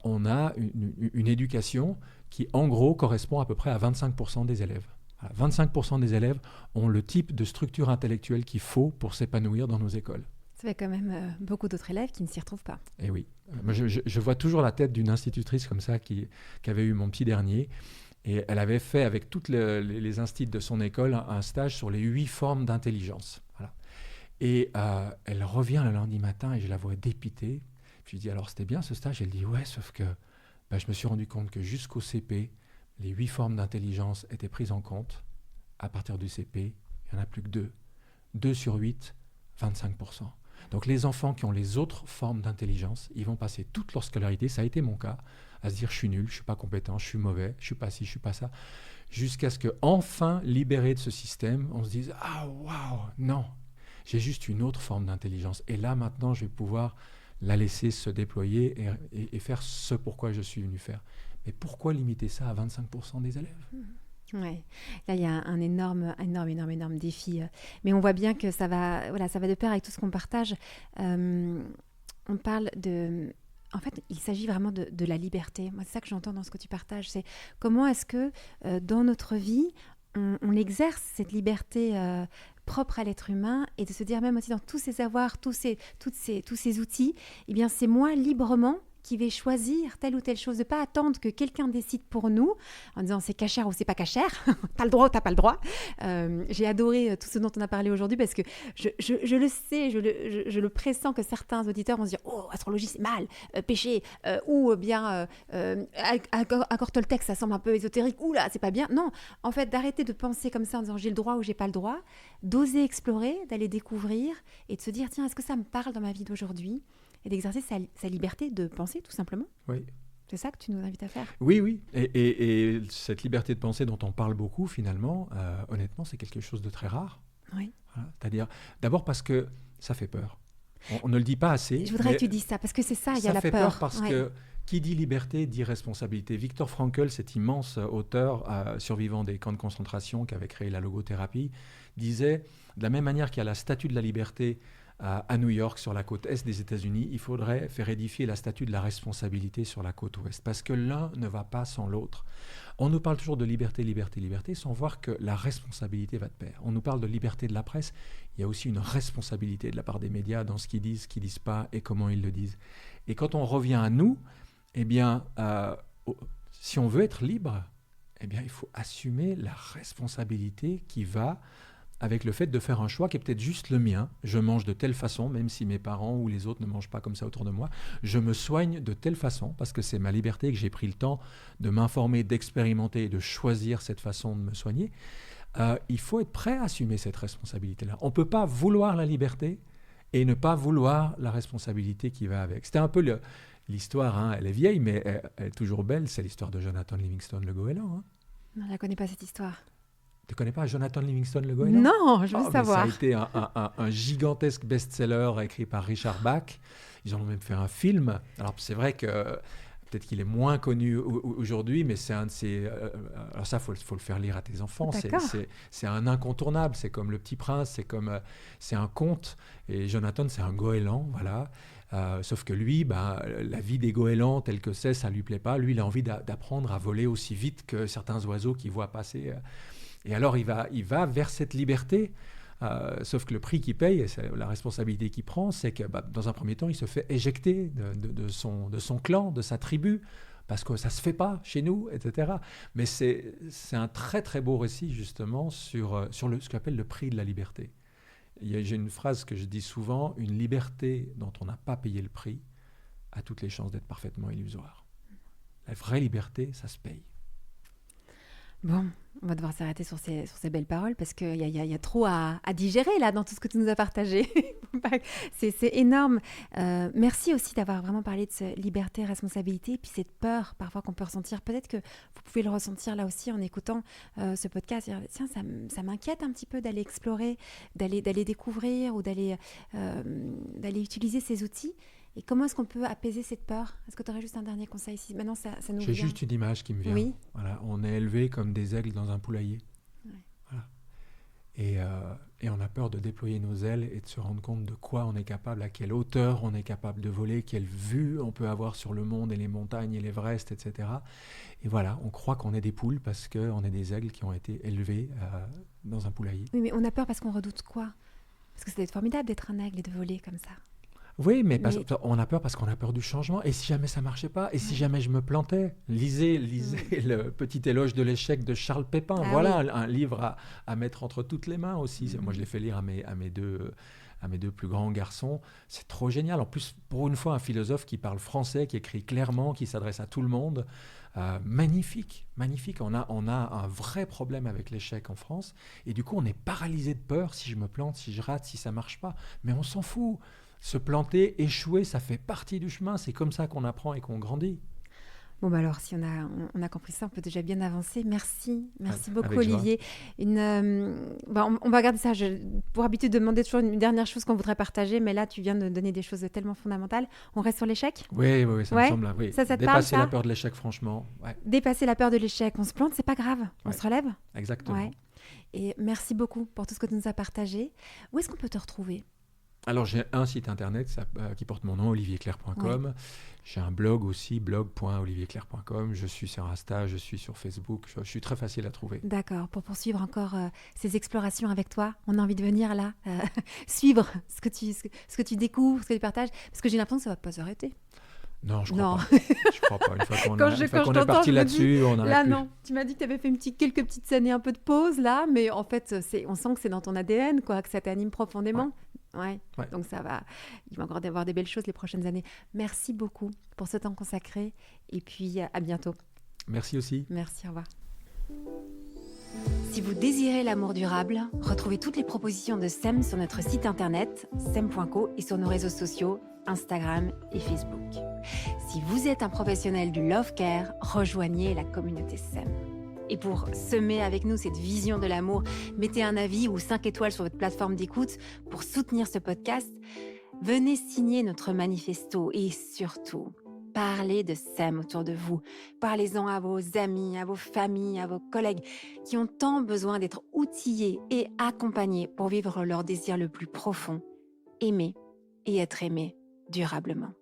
on a une éducation qui, en gros, correspond à peu près à 25% des élèves. 25% des élèves ont le type de structure intellectuelle qu'il faut pour s'épanouir dans nos écoles. Ça fait quand même beaucoup d'autres élèves qui ne s'y retrouvent pas. Et oui. Moi, je vois toujours la tête d'une institutrice comme ça qui avait eu mon petit dernier. Et elle avait fait avec toutes les instituts de son école un stage sur les 8 formes d'intelligence. Voilà. Et elle revient le lundi matin et je la vois dépitée. Je lui dis alors c'était bien ce stage ? Elle dit ouais, sauf que je me suis rendu compte que jusqu'au CP, les 8 formes d'intelligence étaient prises en compte. À partir du CP, il n'y en a plus que 2. 2 sur 8, 25%. Donc les enfants qui ont les autres formes d'intelligence, ils vont passer toute leur scolarité, ça a été mon cas, à se dire je suis nul, je suis pas compétent, je suis mauvais, je suis pas ci, je suis pas ça, jusqu'à ce que enfin libérés de ce système, on se dise ah waouh, non, j'ai juste une autre forme d'intelligence et là maintenant je vais pouvoir la laisser se déployer et faire ce pourquoi je suis venu faire. Mais pourquoi limiter ça à 25% des élèves ? Ouais. Là, il y a un énorme défi. Mais on voit bien que ça va de pair avec tout ce qu'on partage. On parle de... En fait, il s'agit vraiment de la liberté. Moi, c'est ça que j'entends dans ce que tu partages. C'est comment est-ce que dans notre vie, on exerce cette liberté propre à l'être humain et de se dire même aussi dans tous ces savoirs, tous ces outils, eh bien, c'est moi librement qui vais choisir telle ou telle chose, de ne pas attendre que quelqu'un décide pour nous, en disant c'est cachère ou c'est pas cachère, t'as le droit ou t'as pas le droit. J'ai adoré tout ce dont on a parlé aujourd'hui parce que je le sais, je le pressens que certains auditeurs vont se dire « Oh, astrologie c'est mal, péché, ou bien accord Toltec, ça semble un peu ésotérique, ou là c'est pas bien ». Non, en fait, d'arrêter de penser comme ça en disant « J'ai le droit ou j'ai pas le droit », d'oser explorer, d'aller découvrir et de se dire « Tiens, est-ce que ça me parle dans ma vie d'aujourd'hui ?» et d'exercer sa liberté de penser, tout simplement. Oui. C'est ça que tu nous invites à faire. Oui. Et cette liberté de penser dont on parle beaucoup, finalement, honnêtement, c'est quelque chose de très rare. Oui. Voilà. C'est-à-dire, d'abord parce que ça fait peur. On ne le dit pas assez. Je voudrais que tu dises ça, parce que c'est ça, il y a la peur. Ça fait peur parce que qui dit liberté dit responsabilité. Viktor Frankl, cet immense auteur survivant des camps de concentration qui avait créé la logothérapie, disait, de la même manière qu'il y a la statue de la liberté à New York, sur la côte est des États-Unis, il faudrait faire édifier la statue de la responsabilité sur la côte ouest, parce que l'un ne va pas sans l'autre. On nous parle toujours de liberté, liberté, liberté, sans voir que la responsabilité va de pair. On nous parle de liberté de la presse, il y a aussi une responsabilité de la part des médias dans ce qu'ils disent pas et comment ils le disent. Et quand on revient à nous, eh bien, si on veut être libre, eh bien, il faut assumer la responsabilité qui va avec le fait de faire un choix qui est peut-être juste le mien. Je mange de telle façon, même si mes parents ou les autres ne mangent pas comme ça autour de moi. Je me soigne de telle façon parce que c'est ma liberté, que j'ai pris le temps de m'informer, d'expérimenter et de choisir cette façon de me soigner. Il faut être prêt à assumer cette responsabilité-là. On ne peut pas vouloir la liberté et ne pas vouloir la responsabilité qui va avec. C'était un peu l'histoire, hein, elle est vieille, mais elle est toujours belle. C'est l'histoire de Jonathan Livingstone le Goéland. Hein. Non, je ne la connais pas, cette histoire. Tu ne connais pas Jonathan Livingstone le Goéland? Non, je veux savoir. Ça a été un gigantesque best-seller écrit par Richard Bach. Ils en ont même fait un film. Alors c'est vrai que peut-être qu'il est moins connu aujourd'hui, mais c'est un de ces... alors ça, faut le faire lire à tes enfants. C'est un incontournable. C'est comme Le Petit Prince, c'est un conte. Et Jonathan, c'est un goéland, voilà. Sauf que lui, la vie des goélands telle que c'est, ça ne lui plaît pas. Lui, il a envie d'apprendre à voler aussi vite que certains oiseaux qu'il voit passer... Et alors, il va vers cette liberté, sauf que le prix qu'il paye, et la responsabilité qu'il prend, c'est que dans un premier temps, il se fait éjecter de son clan, de sa tribu, parce que ça ne se fait pas chez nous, etc. Mais c'est un très, très beau récit, justement, sur ce qu'on appelle le prix de la liberté. J'ai une phrase que je dis souvent, une liberté dont on n'a pas payé le prix a toutes les chances d'être parfaitement illusoire. La vraie liberté, ça se paye. Bon, on va devoir s'arrêter sur ces belles paroles parce qu'il y a trop à digérer là dans tout ce que tu nous as partagé. C'est énorme. Merci aussi d'avoir vraiment parlé de cette liberté, responsabilité, puis cette peur parfois qu'on peut ressentir. Peut-être que vous pouvez le ressentir là aussi en écoutant ce podcast. Tiens, ça m'inquiète un petit peu d'aller explorer, d'aller découvrir ou d'aller utiliser ces outils. Et comment est-ce qu'on peut apaiser cette peur? Est-ce que tu aurais juste un dernier conseil ici? Maintenant, ça nous vient. J'ai juste une image qui me vient. Oui. Voilà, on est élevé comme des aigles dans un poulailler. Ouais. Voilà. Et on a peur de déployer nos ailes et de se rendre compte de quoi on est capable, à quelle hauteur on est capable de voler, quelle vue on peut avoir sur le monde et les montagnes et l'Everest, etc. Et voilà, on croit qu'on est des poules parce qu'on est des aigles qui ont été élevés dans un poulailler. Oui, mais on a peur parce qu'on redoute quoi? Parce que ça doit être formidable d'être un aigle et de voler comme ça. Oui, mais on a peur parce qu'on a peur du changement. Et si jamais ça ne marchait pas? Et si jamais je me plantais? Lisez le petit éloge de l'échec de Charles Pépin. Voilà, oui. Un livre à mettre entre toutes les mains aussi. Moi, je l'ai fait lire à mes deux plus grands garçons. C'est trop génial. En plus, pour une fois, un philosophe qui parle français, qui écrit clairement, qui s'adresse à tout le monde. Magnifique. On a un vrai problème avec l'échec en France. Et du coup, on est paralysé de peur si je me plante, si je rate, si ça ne marche pas. Mais on s'en fout. Se planter, échouer, ça fait partie du chemin. C'est comme ça qu'on apprend et qu'on grandit. Bon, alors, si on a compris ça, on peut déjà bien avancer. Merci beaucoup, Olivier. On va garder ça. Pour habitude de demander toujours une dernière chose qu'on voudrait partager, mais là, tu viens de donner des choses tellement fondamentales. On reste sur l'échec? Oui, ça me semble. Oui. Ça te Dépasser parle, la peur de l'échec, franchement. Ouais. Dépasser la peur de l'échec. On se plante, c'est pas grave. On se relève. Exactement. Ouais. Et merci beaucoup pour tout ce que tu nous as partagé. Où est-ce qu'on peut te retrouver? Alors, j'ai un site internet qui porte mon nom, olivierclair.com. Ouais. J'ai un blog aussi, blog.olivierclair.com. Je suis sur Insta, je suis sur Facebook. Je suis très facile à trouver. D'accord. Pour poursuivre encore ces explorations avec toi, on a envie de venir là, suivre ce que tu découvres, ce que tu partages, parce que j'ai l'impression que ça ne va pas s'arrêter. Non, je crois Non. pas. Je crois pas. Une fois qu'on Quand a- je, une fois quand je qu'on est t'entends, parti je me dis, là-dessus, on n'arrête là plus. non. Tu m'as dit que tu avais fait quelques petites scènes et un peu de pause là, mais en fait, on sent que c'est dans ton ADN, quoi, que ça t'anime Ouais, profondément. Ouais. ouais. Donc ça va. Il va encore y avoir des belles choses les prochaines années. Merci beaucoup pour ce temps consacré et puis à bientôt. Merci aussi. Merci, au revoir. Si vous désirez l'amour durable, retrouvez toutes les propositions de SEM sur notre site internet sem.co et sur nos réseaux sociaux Instagram et Facebook. Si vous êtes un professionnel du love care, rejoignez la communauté SEM. Et pour semer avec nous cette vision de l'amour, mettez un avis ou 5 étoiles sur votre plateforme d'écoute pour soutenir ce podcast. Venez signer notre manifesto et surtout, parlez de SEM autour de vous. Parlez-en à vos amis, à vos familles, à vos collègues qui ont tant besoin d'être outillés et accompagnés pour vivre leur désir le plus profond, aimer et être aimé durablement.